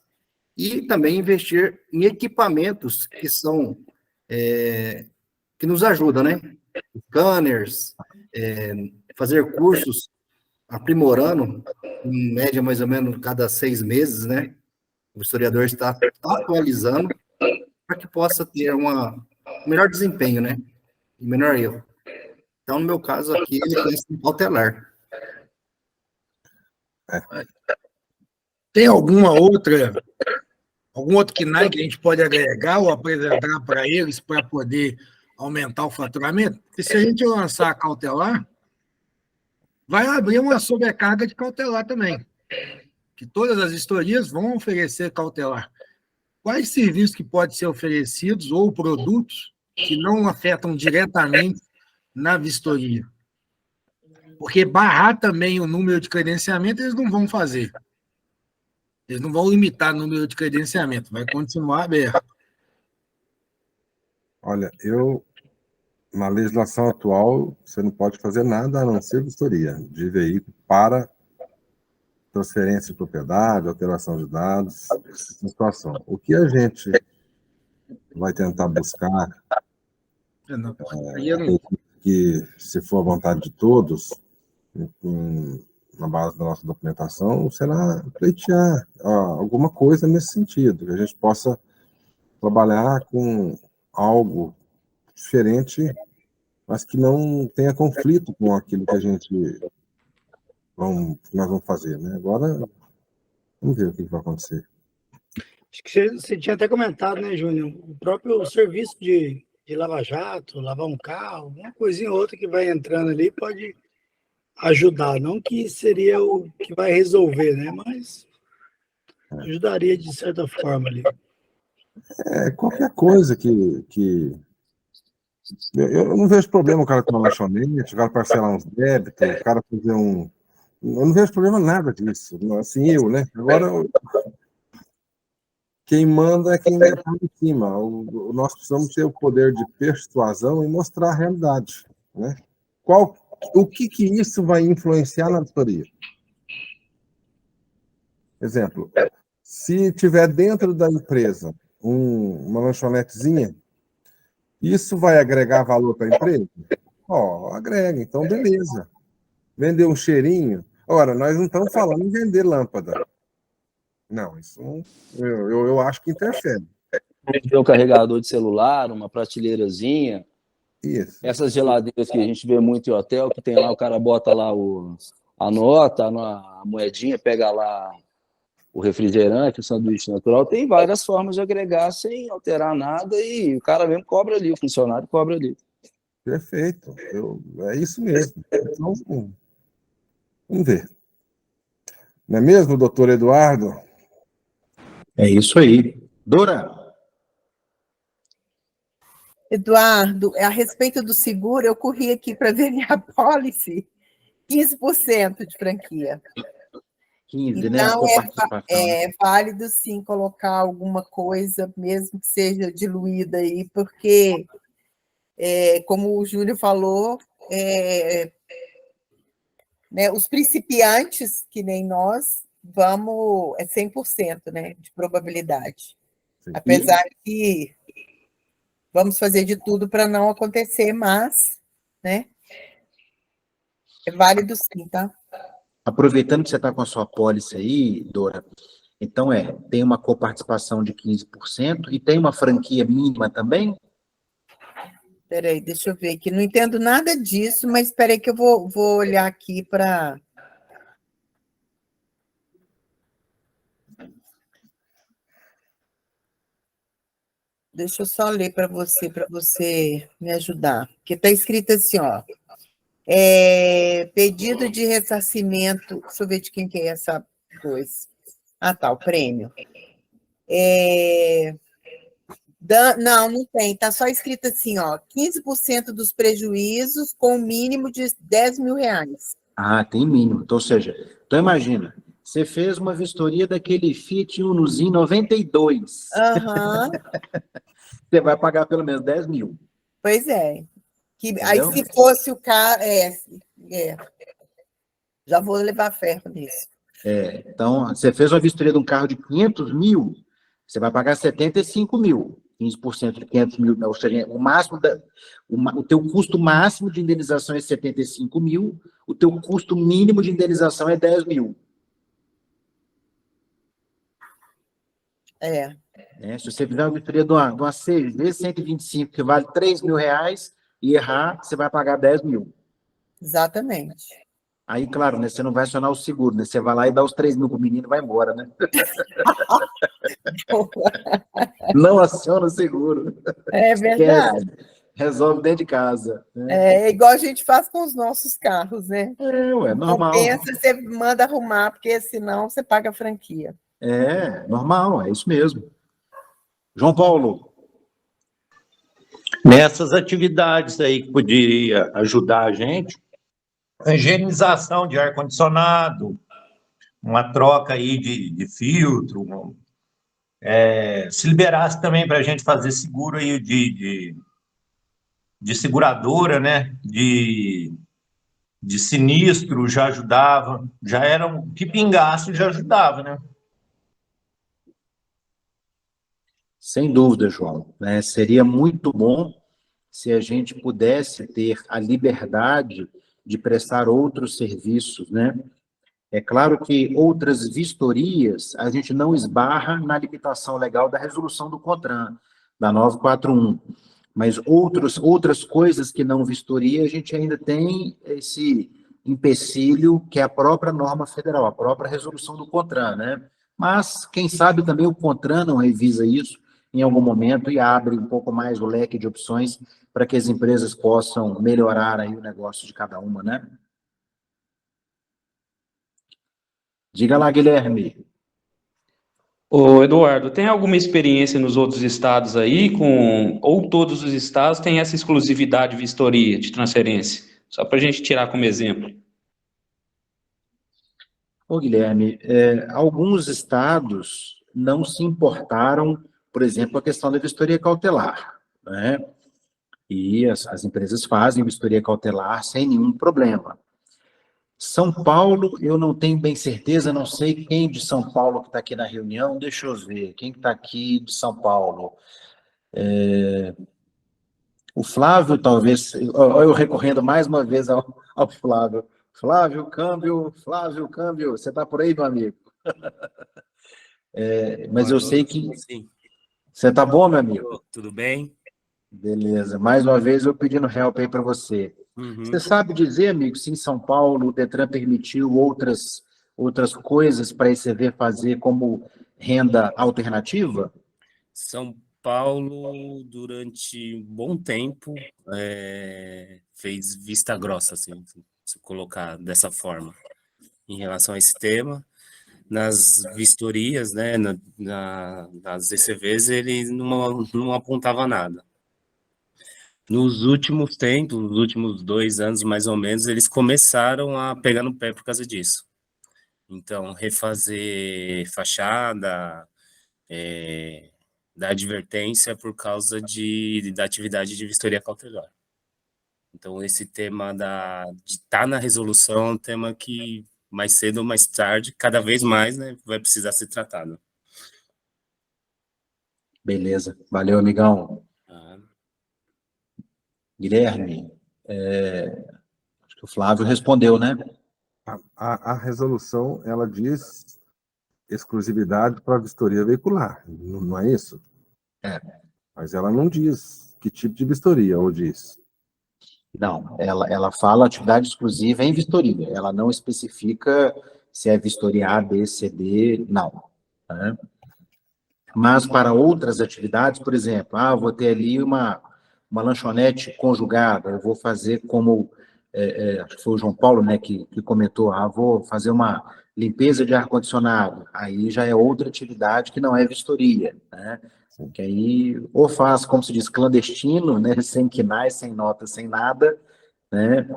e também investir em equipamentos que são que nos ajudam, né? scanners, fazer cursos aprimorando, em média mais ou menos cada 6 meses, né? O historiador está atualizando para que possa ter um melhor desempenho, né? E menor erro. Então, no meu caso aqui, ele tem cautelar. Tem algum outro KNAI que a gente pode agregar ou apresentar para eles para poder aumentar o faturamento? Porque se a gente lançar a cautelar, vai abrir uma sobrecarga de cautelar também, que todas as vistorias vão oferecer cautelar. Quais serviços que podem ser oferecidos ou produtos que não afetam diretamente na vistoria? Porque barrar também o número de credenciamento eles não vão fazer. Eles não vão limitar o número de credenciamento, vai continuar aberto. Olha, na legislação atual, você não pode fazer nada a não ser vistoria de veículo para transferência de propriedade, alteração de dados, essa situação. O que a gente vai tentar buscar que, se for a vontade de todos, na base da nossa documentação, será pleitear alguma coisa nesse sentido, que a gente possa trabalhar com algo diferente, mas que não tenha conflito com aquilo que nós vamos fazer, né? Agora, vamos ver o que vai acontecer. Acho que você tinha até comentado, né, Júnior? O próprio serviço de lava-jato, lavar um carro, uma coisinha ou outra que vai entrando ali pode ajudar. Não que seria o que vai resolver, né? Mas ajudaria de certa forma ali. Qualquer coisa que eu não vejo problema o cara ter uma lanchonete, o cara parcelar uns débitos, o cara fazer eu não vejo problema nada disso. Assim, né? Agora, quem manda é quem está em cima. Nós precisamos ter o poder de persuasão e mostrar a realidade, né? O que isso vai influenciar na vistoria? Exemplo, se tiver dentro da empresa uma lanchonetezinha, isso vai agregar valor para a empresa? Agrega, então beleza. Vender um cheirinho. Ora, nós não estamos falando em vender lâmpada. Não, isso eu acho que interfere. Vender um carregador de celular, uma prateleirazinha. Isso. Essas geladeiras que a gente vê muito em hotel, que tem lá, o cara bota lá a nota, a moedinha, pega lá o refrigerante, o sanduíche natural. Tem várias formas de agregar sem alterar nada e o cara mesmo cobra ali, o funcionário cobra ali. Perfeito. É isso mesmo. Então, vamos ver. Não é mesmo, doutor Eduardo? É isso aí. Dora? Eduardo, a respeito do seguro, eu corri aqui para ver minha pólice, 15% de franquia. 15, então, né? É válido, sim, colocar alguma coisa, mesmo que seja diluída aí, porque, como o Júlio falou, né, os principiantes, que nem nós, é 100%, né, de probabilidade. Sim. Apesar que vamos fazer de tudo para não acontecer, mas, né, é válido sim, tá? Aproveitando que você está com a sua pólice aí, Dora, então tem uma coparticipação de 15% e tem uma franquia mínima também? Espera aí, deixa eu ver aqui. Não entendo nada disso, mas espera aí que eu vou olhar aqui para... Deixa eu só ler para você me ajudar. Porque está escrito assim, ó. Pedido de ressarcimento. Deixa eu ver de quem que é essa coisa. Ah, tá, o prêmio. Não tem. Está só escrito assim, ó. 15% dos prejuízos com um mínimo de R$10.000. Ah, tem mínimo. Então, ou seja, imagina, você fez uma vistoria daquele Fiat Unozinho 92. Aham. Você vai pagar pelo menos 10 mil. Pois é. Aí, se fosse o carro... Já vou levar ferro nisso. Então, você fez uma vistoria de um carro de 500 mil, você vai pagar 75 mil. 15% de 500 mil, ou seja, o máximo o teu custo máximo de indenização é 75 mil, o teu custo mínimo de indenização é 10 mil. Né? Se você fizer uma vistoria de uma CG 125, que vale 3 mil reais, e errar, você vai pagar 10 mil. Exatamente. Aí, claro, né, você não vai acionar o seguro, né? Você vai lá e dá os 3 mil pro menino e vai embora, né? Não aciona o seguro. É verdade. Esquece. Resolve dentro de casa. Né? É igual a gente faz com os nossos carros, né? Ué, normal. Compensa, você manda arrumar, porque senão você paga a franquia. É, normal, é isso mesmo. João Paulo. Nessas atividades aí que poderia ajudar a gente, a higienização de ar-condicionado, uma troca aí de filtro, se liberasse também para a gente fazer seguro aí de seguradora, né? De sinistro já ajudava, já era um que pingasse já ajudava, né? Sem dúvida, João. Né? Seria muito bom se a gente pudesse ter a liberdade de prestar outros serviços, né? É claro que outras vistorias a gente não esbarra na limitação legal da resolução do CONTRAN, da 941, mas outras coisas que não vistoria, a gente ainda tem esse empecilho que é a própria norma federal, a própria resolução do CONTRAN, né? Mas, quem sabe também o CONTRAN não revisa isso em algum momento e abre um pouco mais o leque de opções para que as empresas possam melhorar aí o negócio de cada uma, né? Diga lá, Guilherme. Ô, Eduardo, tem alguma experiência nos outros estados aí ou todos os estados têm essa exclusividade de vistoria de transferência? Só para a gente tirar como exemplo. Ô, Guilherme, alguns estados não se importaram, por exemplo, a questão da vistoria cautelar, né? E as empresas fazem vistoria cautelar sem nenhum problema. São Paulo, eu não tenho bem certeza, não sei quem de São Paulo que está aqui na reunião, deixa eu ver, quem está aqui de São Paulo? O Flávio, talvez, eu recorrendo mais uma vez ao Flávio. Flávio, câmbio, você está por aí, meu amigo? Mas eu sei que... Sim. Você está bom, meu amigo? Tudo bem? Beleza. Mais uma vez, eu pedindo help aí para você. Você sabe dizer, amigo, se em São Paulo o Detran permitiu outras coisas para a ECV fazer como renda alternativa? São Paulo, durante um bom tempo, fez vista grossa, assim, se colocar dessa forma, em relação a esse tema. Nas vistorias, né, nas ECVs, ele não apontava nada. Nos últimos tempos, nos últimos 2 anos, mais ou menos, eles começaram a pegar no pé por causa disso. Então, refazer fachada, da advertência por causa da atividade de vistoria cautelar. Então, esse tema de estar na resolução é um tema que, mais cedo ou mais tarde, cada vez mais, né, vai precisar ser tratado. Beleza. Valeu, amigão. Guilherme, acho que o Flávio respondeu, né? A resolução, ela diz exclusividade para vistoria veicular, não é isso? Mas ela não diz que tipo de vistoria, ou diz? Não, ela fala atividade exclusiva em vistoria, ela não especifica se é vistoria A, B, C, D, não. Né? Mas para outras atividades, por exemplo, vou ter ali uma lanchonete conjugada, eu vou fazer como, acho que foi o João Paulo, né, que comentou, vou fazer uma limpeza de ar-condicionado, aí já é outra atividade que não é vistoria, né? Que aí ou faz, como se diz, clandestino, né, sem quinais, sem nota, sem nada, né,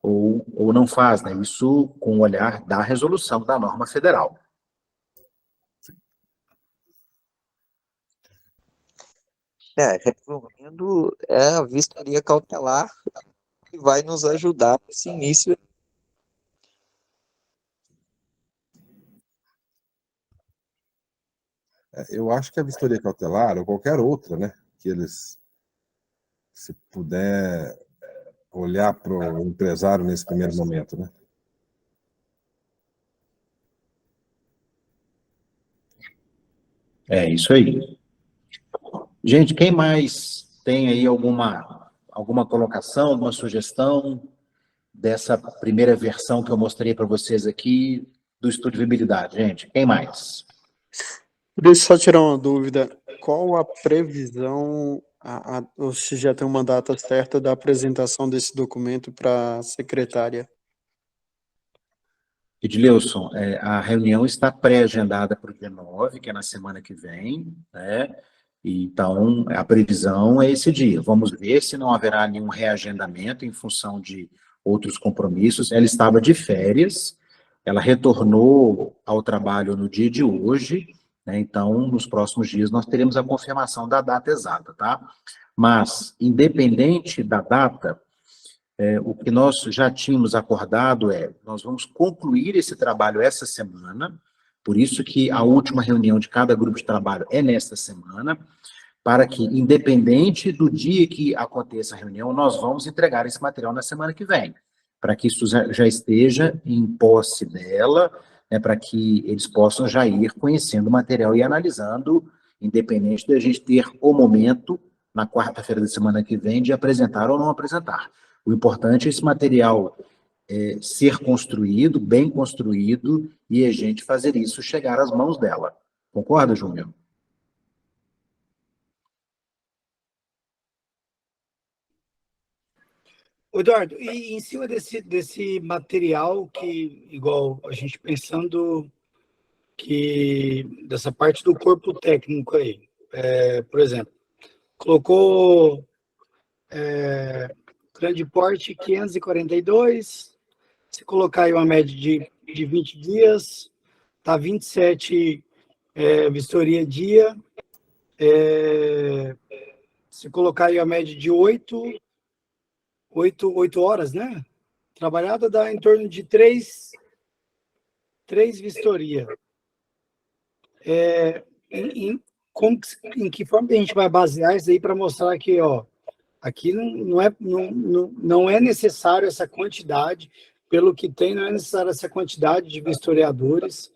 ou não faz, né, isso com o olhar da resolução da norma federal. Resumindo, é a vistoria cautelar que vai nos ajudar nesse início. Eu acho que a vistoria cautelar, ou qualquer outra, né, que eles, se puder olhar para o empresário nesse primeiro momento, né? É isso aí. Gente, quem mais tem aí alguma colocação, alguma sugestão dessa primeira versão que eu mostrei para vocês aqui do estudo de viabilidade, gente? Quem mais? Deixa eu só tirar uma dúvida. Qual a previsão, ou se já tem uma data certa da apresentação desse documento para a secretária? Edileuson, a reunião está pré-agendada para o dia 9, que é na semana que vem, né? Então, a previsão é esse dia. Vamos ver se não haverá nenhum reagendamento em função de outros compromissos. Ela estava de férias, ela retornou ao trabalho no dia de hoje, né? Então, nos próximos dias, nós teremos a confirmação da data exata, tá? Mas, independente da data, o que nós já tínhamos acordado nós vamos concluir esse trabalho essa semana, por isso que a última reunião de cada grupo de trabalho é nesta semana, para que, independente do dia que aconteça a reunião, nós vamos entregar esse material na semana que vem, para que isso já esteja em posse dela, né, para que eles possam já ir conhecendo o material e analisando, independente de a gente ter o momento, na quarta-feira da semana que vem, de apresentar ou não apresentar. O importante é esse material ser construído, bem construído, e a gente fazer isso chegar às mãos dela. Concorda, Júnior? Eduardo, e em cima desse material que, igual a gente pensando que dessa parte do corpo técnico aí, por exemplo, colocou grande porte 542, se colocar aí uma média de 20 dias, tá 27 vistoria dia, se colocar aí a média de 8 horas, né? Trabalhada dá em torno de 3 vistorias. Em que forma que a gente vai basear isso aí para mostrar que, ó, aqui não é necessário essa quantidade, pelo que tem, não é necessário essa quantidade de vistoriadores,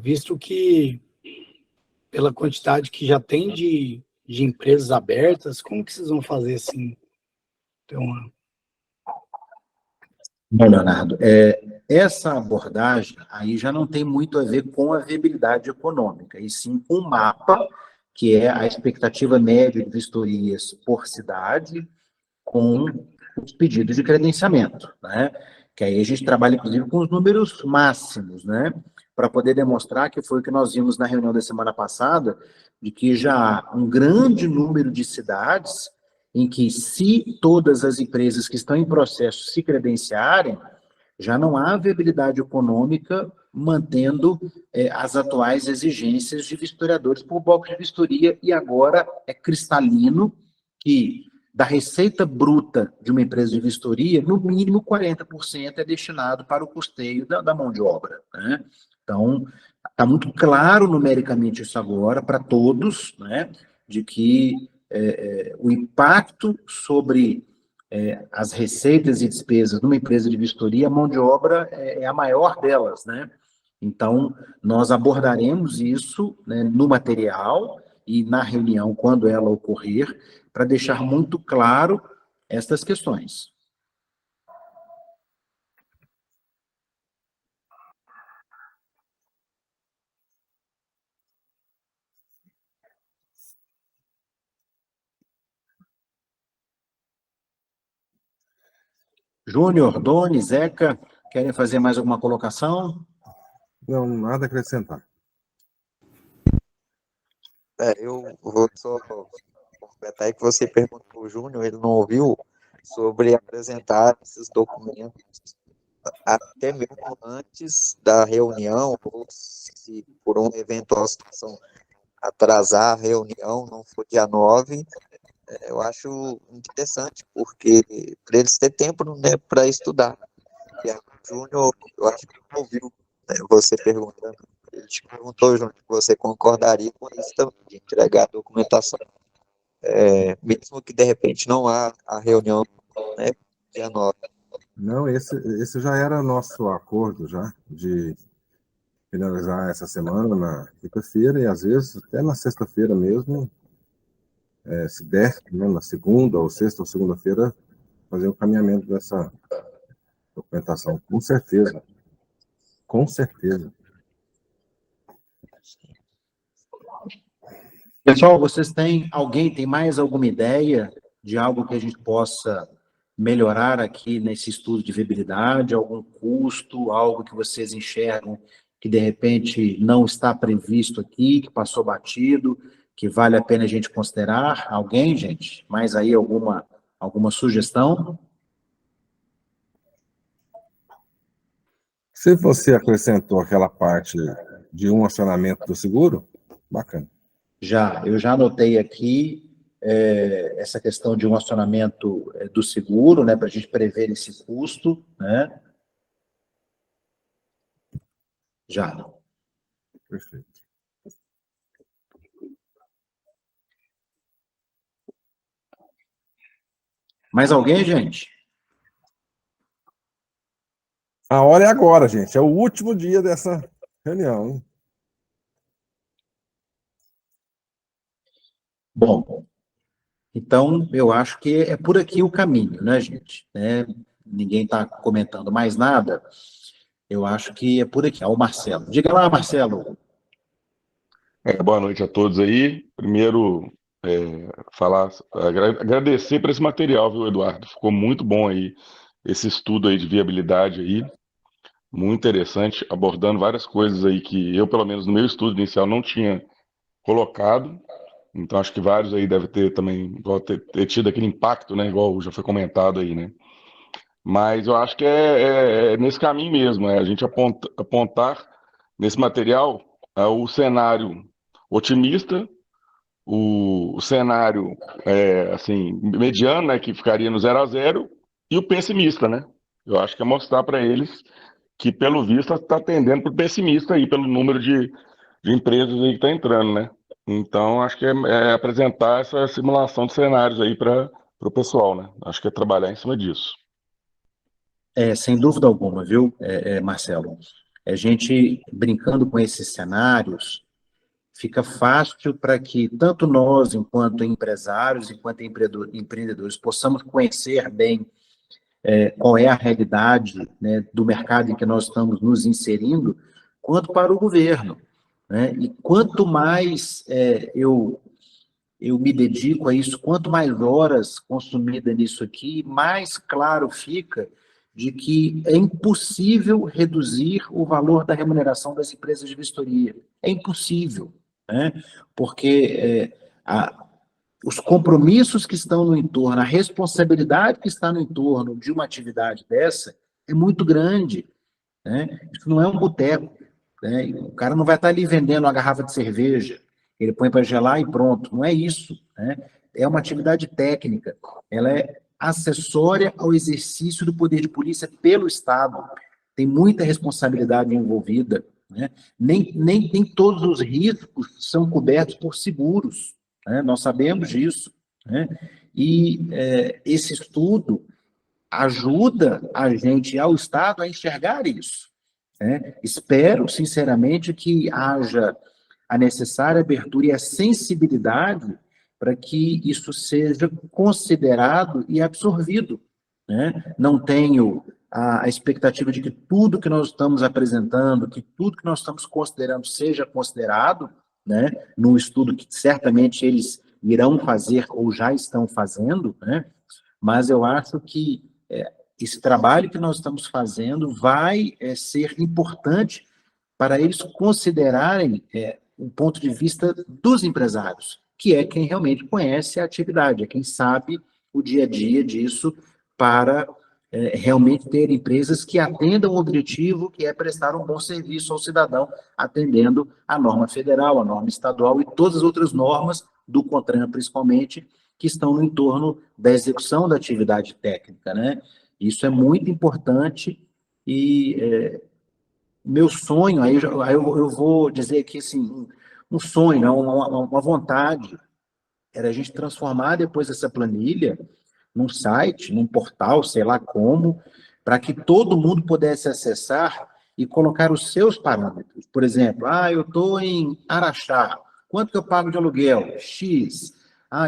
visto que, pela quantidade que já tem de empresas abertas, como que vocês vão fazer assim? Então, Bom, Leonardo, essa abordagem aí já não tem muito a ver com a viabilidade econômica, e sim com o mapa, que é a expectativa média de vistorias por cidade, com os pedidos de credenciamento, né? Que aí a gente trabalha, inclusive, com os números máximos, né? Para poder demonstrar que foi o que nós vimos na reunião da semana passada, de que já há um grande número de cidades em que, se todas as empresas que estão em processo se credenciarem, já não há viabilidade econômica mantendo as atuais exigências de vistoriadores por bloco de vistoria, e agora é cristalino que da receita bruta de uma empresa de vistoria, no mínimo 40% é destinado para o custeio da mão de obra, né? Então, está muito claro numericamente isso agora para todos, né, de que o impacto sobre as receitas e despesas numa empresa de vistoria, a mão de obra é a maior delas, né? Então, nós abordaremos isso, né, no material e na reunião, quando ela ocorrer, para deixar muito claro estas questões. Júnior, Doni, Zeca, querem fazer mais alguma colocação? Não, nada a acrescentar. Eu vou só completar aí que você perguntou para o Júnior, ele não ouviu, sobre apresentar esses documentos até mesmo antes da reunião, ou se por uma eventual situação atrasar a reunião, não for dia 9, eu acho interessante, porque para eles terem tempo, né, para estudar. E a Júnior, eu acho que não ouviu, né, você perguntando. Ele te perguntou, Júnior, se você concordaria com isso também, de entregar a documentação, mesmo que de repente não há a reunião, né, dia 9. Não, esse já era nosso acordo, já, de finalizar essa semana na quinta-feira e, às vezes, até na sexta-feira mesmo, se der, né, na segunda ou sexta ou segunda-feira, fazer o caminhamento dessa documentação. Com certeza. Com certeza. Pessoal, alguém tem mais alguma ideia de algo que a gente possa melhorar aqui nesse estudo de viabilidade, algum custo, algo que vocês enxergam que de repente não está previsto aqui, que passou batido, que vale a pena a gente considerar? Alguém, gente? Mais aí alguma sugestão? Se você acrescentou aquela parte de um acionamento do seguro, bacana. Eu já anotei aqui essa questão de um acionamento do seguro, né, para a gente prever esse custo, né? Já. Perfeito. Mais alguém, gente? A hora é agora, gente. É o último dia dessa reunião, hein? Bom, então eu acho que é por aqui o caminho, né, gente? Ninguém está comentando mais nada. Eu acho que é por aqui. O Marcelo. Diga lá, Marcelo. Boa noite a todos aí. Primeiro, agradecer por esse material, viu, Eduardo? Ficou muito bom aí, esse estudo aí de viabilidade aí. Muito interessante, abordando várias coisas aí que eu, pelo menos no meu estudo inicial, não tinha colocado. Então, acho que vários aí devem ter também, ter tido aquele impacto, né? Igual já foi comentado aí, né? Mas eu acho que é nesse caminho mesmo, a gente apontar nesse material o cenário otimista, o cenário assim, mediano, né? Que ficaria no 0-0, e o pessimista, né? Eu acho que é mostrar para eles que, pelo visto, está tendendo para o pessimista aí, pelo número de empresas aí que está entrando, né? Então, acho que é apresentar essa simulação de cenários aí para o pessoal, né? Acho que é trabalhar em cima disso. Sem dúvida alguma, viu, Marcelo? A gente, brincando com esses cenários, fica fácil para que tanto nós, enquanto empresários, enquanto empreendedores, possamos conhecer bem qual é a realidade, né, do mercado em que nós estamos nos inserindo, quanto para o governo, né? E quanto mais eu me dedico a isso, quanto mais horas consumidas nisso aqui, mais claro fica de que é impossível reduzir o valor da remuneração das empresas de vistoria. É impossível, né? Porque os compromissos que estão no entorno, a responsabilidade que está no entorno de uma atividade dessa é muito grande, né? Isso não é um boteco, né? O cara não vai estar ali vendendo uma garrafa de cerveja, ele põe para gelar e pronto. Não é isso, né? É uma atividade técnica, ela é acessória ao exercício do poder de polícia pelo Estado. Tem muita responsabilidade envolvida, né? Nem todos os riscos são cobertos por seguros, né? Nós sabemos disso, né? E esse estudo ajuda a gente, ao Estado, a enxergar isso, né? Espero, sinceramente, que haja a necessária abertura e a sensibilidade para que isso seja considerado e absorvido, né? Não tenho a expectativa de que tudo que nós estamos apresentando, que tudo que nós estamos considerando seja considerado, né, num estudo que certamente eles irão fazer ou já estão fazendo, né? Mas eu acho que esse trabalho que nós estamos fazendo vai ser importante para eles considerarem o ponto de vista dos empresários, que é quem realmente conhece a atividade, é quem sabe o dia a dia disso, para realmente ter empresas que atendam o objetivo, que é prestar um bom serviço ao cidadão, atendendo a norma federal, a norma estadual e todas as outras normas do CONTRAN, principalmente, que estão no entorno da execução da atividade técnica, né? Isso é muito importante e meu sonho, eu vou dizer aqui assim, um sonho, né, uma vontade, era a gente transformar depois essa planilha num site, num portal, sei lá como, para que todo mundo pudesse acessar e colocar os seus parâmetros. Por exemplo, eu estou em Araxá, quanto que eu pago de aluguel? X.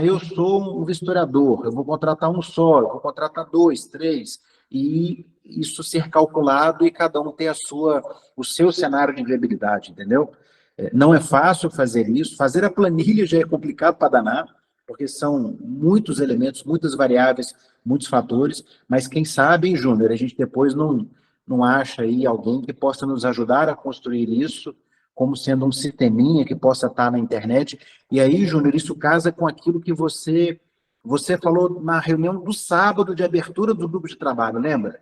Eu sou um vistoriador, eu vou contratar um só, eu vou contratar 2, 3, e isso ser calculado e cada um ter o seu cenário de viabilidade, entendeu? Não é fácil fazer isso, fazer a planilha já é complicado para danar, porque são muitos elementos, muitas variáveis, muitos fatores, mas quem sabe, hein, Júnior, a gente depois não acha aí alguém que possa nos ajudar a construir isso, como sendo um sisteminha que possa estar na internet. E aí, Júnior, isso casa com aquilo que você falou na reunião do sábado de abertura do grupo de trabalho, lembra?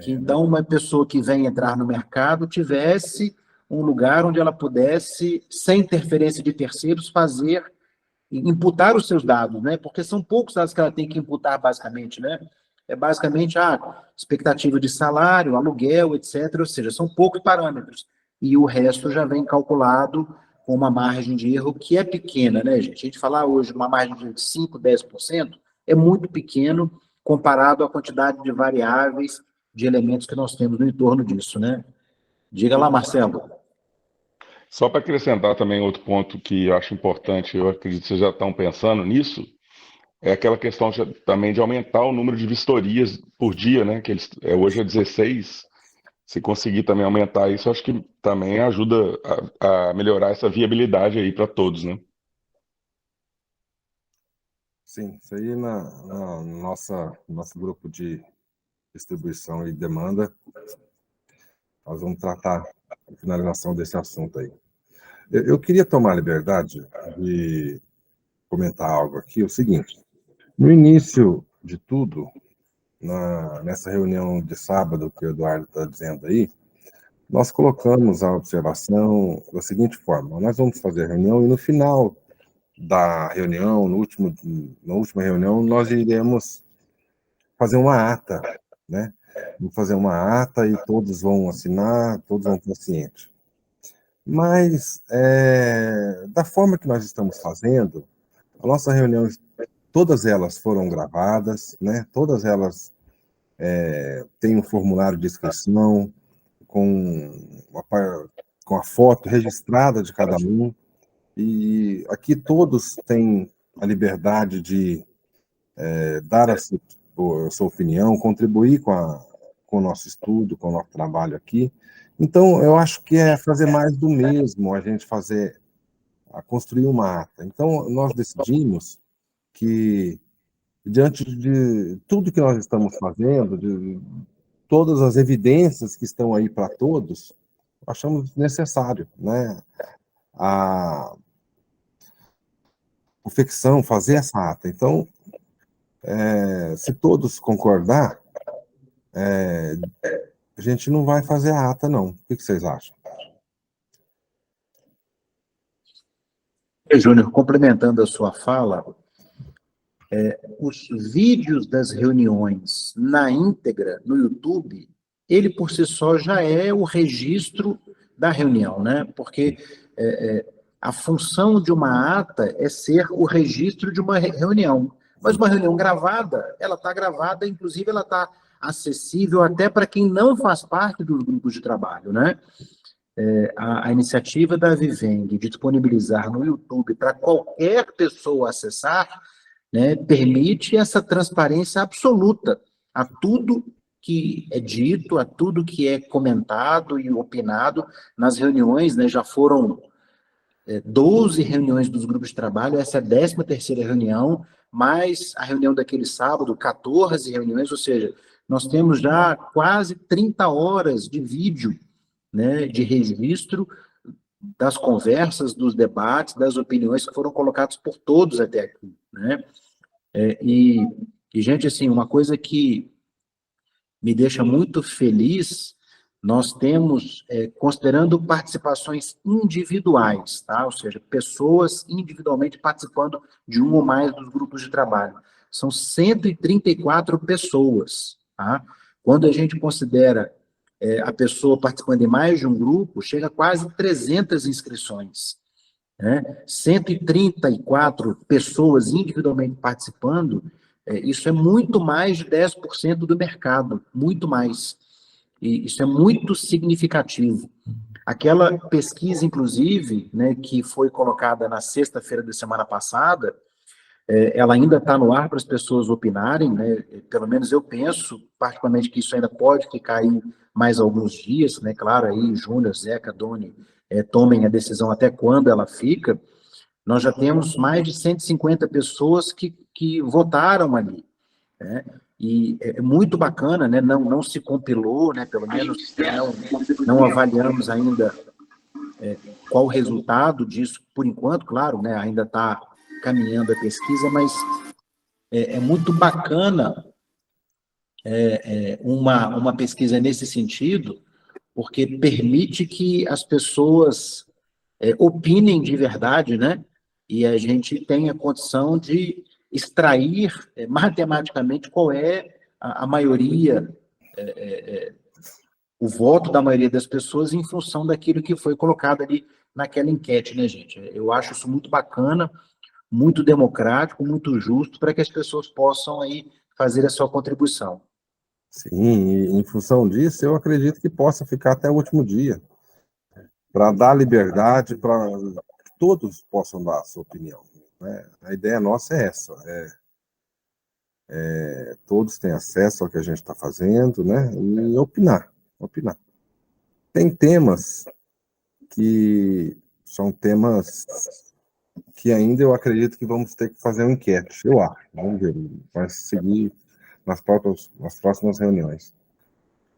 Que então uma pessoa que vem entrar no mercado tivesse um lugar onde ela pudesse, sem interferência de terceiros, imputar os seus dados, né? Porque são poucos dados que ela tem que imputar, basicamente, né? É basicamente a expectativa de salário, aluguel, etc. Ou seja, são poucos parâmetros. E o resto já vem calculado com uma margem de erro que é pequena, né, gente? A gente falar hoje uma margem de 5%, 10% é muito pequeno comparado à quantidade de variáveis, de elementos que nós temos no entorno disso, né? Diga lá, Marcelo. Só para acrescentar também outro ponto que eu acho importante, eu acredito que vocês já estão pensando nisso, é aquela questão também de aumentar o número de vistorias por dia, né? Que hoje é 16. Se conseguir também aumentar isso, acho que também ajuda a melhorar essa viabilidade aí para todos, né? Sim, isso aí no nosso grupo de distribuição e demanda, nós vamos tratar a finalização desse assunto aí. Eu queria tomar a liberdade de comentar algo aqui, o seguinte, no início de tudo, nessa reunião de sábado que o Eduardo está dizendo aí, nós colocamos a observação da seguinte forma, nós vamos fazer a reunião e no final da reunião, na última reunião, nós iremos fazer uma ata, né? Vamos fazer uma ata e todos vão assinar, todos vão estar cientes. Mas, da forma que nós estamos fazendo, a nossa reunião, todas elas foram gravadas, né? Todas elas têm um formulário de inscrição, com a foto registrada de cada um, e aqui todos têm a liberdade de dar a sua opinião, contribuir com o nosso estudo, com o nosso trabalho aqui. Então, eu acho que é fazer mais do mesmo, a gente construir uma ata. Então, nós decidimos que, diante de tudo que nós estamos fazendo, de todas as evidências que estão aí para todos, achamos necessário, né, a confecção, fazer essa ata. Então, se todos concordar, a gente não vai fazer a ata, não. O que vocês acham? Júnior, complementando a sua fala, os vídeos das reuniões na íntegra, no YouTube, ele por si só já é o registro da reunião, né? Porque a função de uma ata é ser o registro de uma reunião. Mas uma reunião gravada, ela está gravada, inclusive ela está acessível até para quem não faz parte dos grupos de trabalho, né? A iniciativa da Viveng de disponibilizar no YouTube para qualquer pessoa acessar, né, permite essa transparência absoluta a tudo que é dito, a tudo que é comentado e opinado nas reuniões, né, já foram 12 reuniões dos grupos de trabalho, essa é a 13ª reunião, mais a reunião daquele sábado, 14 reuniões, ou seja, nós temos já quase 30 horas de vídeo, né, de registro das conversas, dos debates, das opiniões que foram colocadas por todos até aqui, né? E, gente, assim, uma coisa que me deixa muito feliz, nós temos, considerando participações individuais, tá? Ou seja, pessoas individualmente participando de um ou mais dos grupos de trabalho. São 134 pessoas, tá? Quando a gente considera a pessoa participando de mais de um grupo, chega a quase 300 inscrições, né? 134 pessoas individualmente participando, isso é muito mais de 10% do mercado, muito mais. E isso é muito significativo. Aquela pesquisa, inclusive, né, que foi colocada na sexta-feira da semana passada, ela ainda está no ar para as pessoas opinarem, né? Pelo menos eu penso, particularmente, que isso ainda pode ficar aí mais alguns dias, né? Claro, aí Júnior, Zeca, Doni, tomem a decisão até quando ela fica. Nós já temos mais de 150 pessoas que votaram ali, né? E é muito bacana, né? Não se compilou, né? Pelo menos não avaliamos ainda qual o resultado disso, por enquanto, claro, né? Ainda está caminhando a pesquisa, mas é muito bacana uma pesquisa nesse sentido, porque permite que as pessoas opinem de verdade, né? E a gente tenha condição de extrair matematicamente qual é a maioria, o voto da maioria das pessoas em função daquilo que foi colocado ali naquela enquete, né, gente? Eu acho isso muito bacana, muito democrático, muito justo, para que as pessoas possam aí fazer a sua contribuição. Sim, e em função disso, eu acredito que possa ficar até o último dia, para dar liberdade para que todos possam dar a sua opinião, né? A ideia nossa é essa, todos têm acesso ao que a gente está fazendo, né? E opinar. Tem temas que são temas que ainda eu acredito que vamos ter que fazer uma enquete, eu acho. Vamos ver, vai seguir nas próximas reuniões.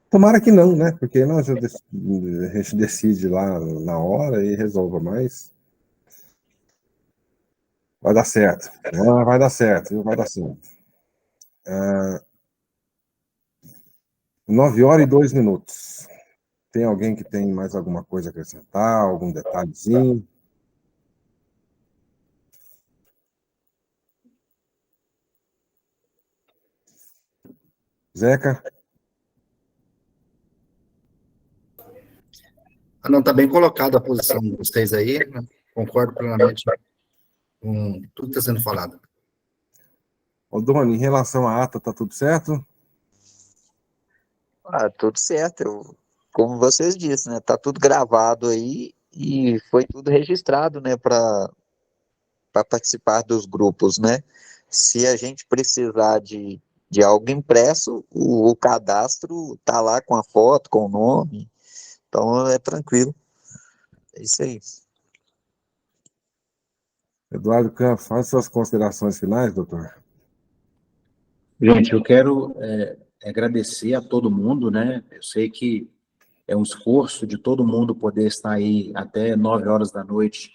Tomara que não, né? Porque nós a gente decide lá na hora e resolva, mas vai dar certo. Vai dar certo, vai dar certo. 9h02. Tem alguém que tem mais alguma coisa a acrescentar, algum detalhezinho? Zeca? Não, está bem colocada a posição de vocês aí, né? Concordo plenamente com tudo que está sendo falado. Ô, Doni, em relação à ata, tá tudo certo? Tudo certo. Como vocês disseram, né? Tá tudo gravado aí e foi tudo registrado, né? Para participar dos grupos, né? Se a gente precisar de algo impresso, o cadastro tá lá com a foto, com o nome. Então é tranquilo. É isso aí. Eduardo Campos, faz suas considerações finais, doutor. Gente, eu quero agradecer a todo mundo, né? Eu sei que é um esforço de todo mundo poder estar aí até 9h da noite,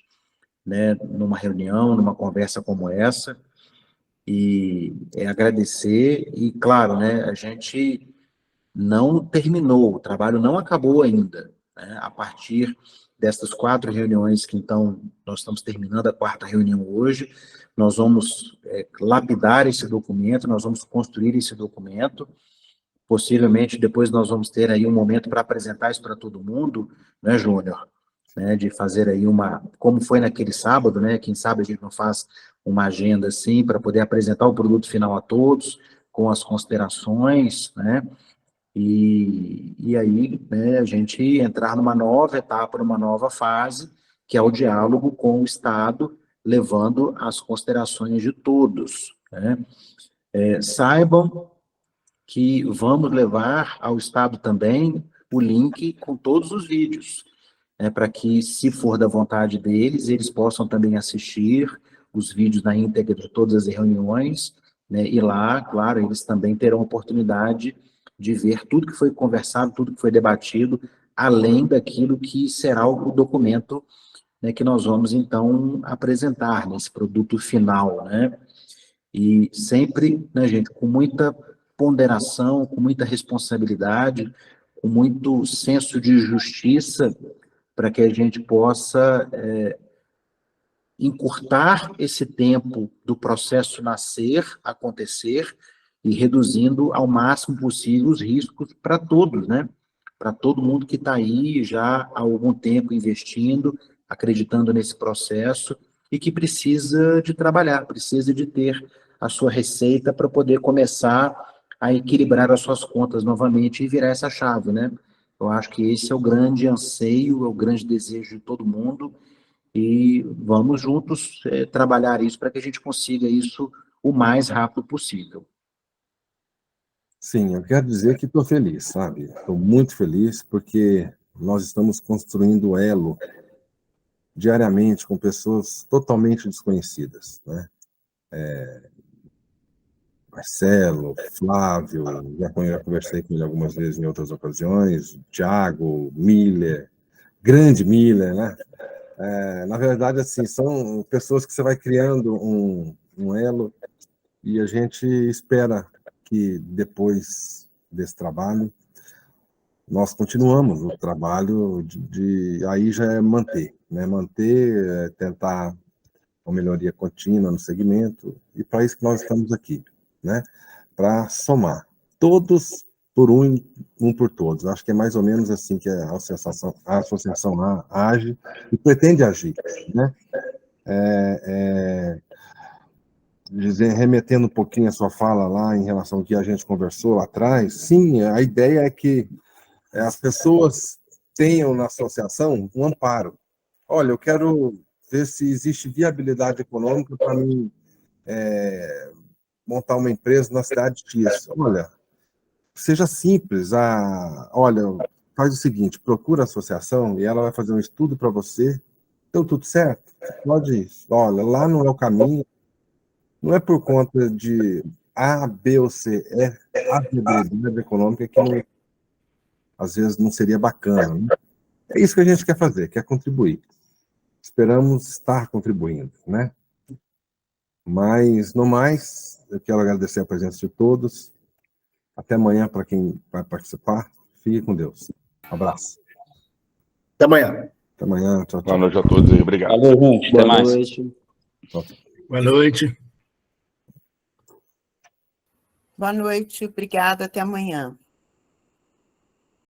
né? Numa reunião, numa conversa como essa, e agradecer, e claro, né? A gente não terminou, o trabalho não acabou ainda, né? A partir dessas 4 reuniões que, então, nós estamos terminando a 4ª reunião hoje, nós vamos lapidar esse documento, nós vamos construir esse documento, possivelmente depois nós vamos ter aí um momento para apresentar isso para todo mundo, né, Júnior? Né, de fazer aí como foi naquele sábado, né? Quem sabe a gente não faz uma agenda assim, para poder apresentar o produto final a todos, com as considerações, né? E aí, né, a gente entrar numa nova etapa, numa nova fase, que é o diálogo com o Estado, levando as considerações de todos, né? Saibam que vamos levar ao Estado também o link com todos os vídeos, né, para que, se for da vontade deles, eles possam também assistir os vídeos na íntegra de todas as reuniões, né, e lá, claro, eles também terão oportunidade de ver tudo que foi conversado, tudo que foi debatido, além daquilo que será o documento, né, que nós vamos, então, apresentar nesse produto final, né? E sempre, né, gente, com muita ponderação, com muita responsabilidade, com muito senso de justiça, para que a gente possa encurtar esse tempo do processo nascer, acontecer, e reduzindo ao máximo possível os riscos para todos, né? para todo mundo que está aí já há algum tempo investindo, acreditando nesse processo e que precisa de trabalhar, precisa de ter a sua receita para poder começar a equilibrar as suas contas novamente e virar essa chave, né? Eu acho que esse é o grande anseio, é o grande desejo de todo mundo e vamos juntos trabalhar isso para que a gente consiga isso o mais rápido possível. Sim, eu quero dizer que estou feliz, sabe? Estou muito feliz porque nós estamos construindo elo diariamente com pessoas totalmente desconhecidas, né? Marcelo, Flávio, já conversei com ele algumas vezes em outras ocasiões, Thiago, Miller, grande Miller, né? Na verdade, assim, são pessoas que você vai criando um elo e a gente espera que depois desse trabalho nós continuamos o trabalho aí já é manter, né? Manter, tentar uma melhoria contínua no segmento, e para isso que nós estamos aqui, né? Para somar todos por um por todos. Acho que é mais ou menos assim que a associação age e pretende agir, né? Remetendo um pouquinho a sua fala lá em relação ao que a gente conversou lá atrás, sim, a ideia é que as pessoas tenham na associação um amparo. Olha, eu quero ver se existe viabilidade econômica para mim montar uma empresa na cidade X. Olha, seja simples. Olha, faz o seguinte, procura a associação e ela vai fazer um estudo para você. Deu tudo certo? Pode ir. Olha, lá não é o caminho. Não é por conta de A, B ou C, é a viabilidade econômica que não, às vezes não seria bacana, né? É isso que a gente quer fazer, quer contribuir. Esperamos estar contribuindo, né? Mas, no mais, eu quero agradecer a presença de todos. Até amanhã para quem vai participar. Fique com Deus. Um abraço. Até amanhã. Até amanhã. Tchau, tchau. Boa noite a todos aí. Obrigado. Valeu, gente. Até mais. Boa noite. Boa noite, obrigada, até amanhã.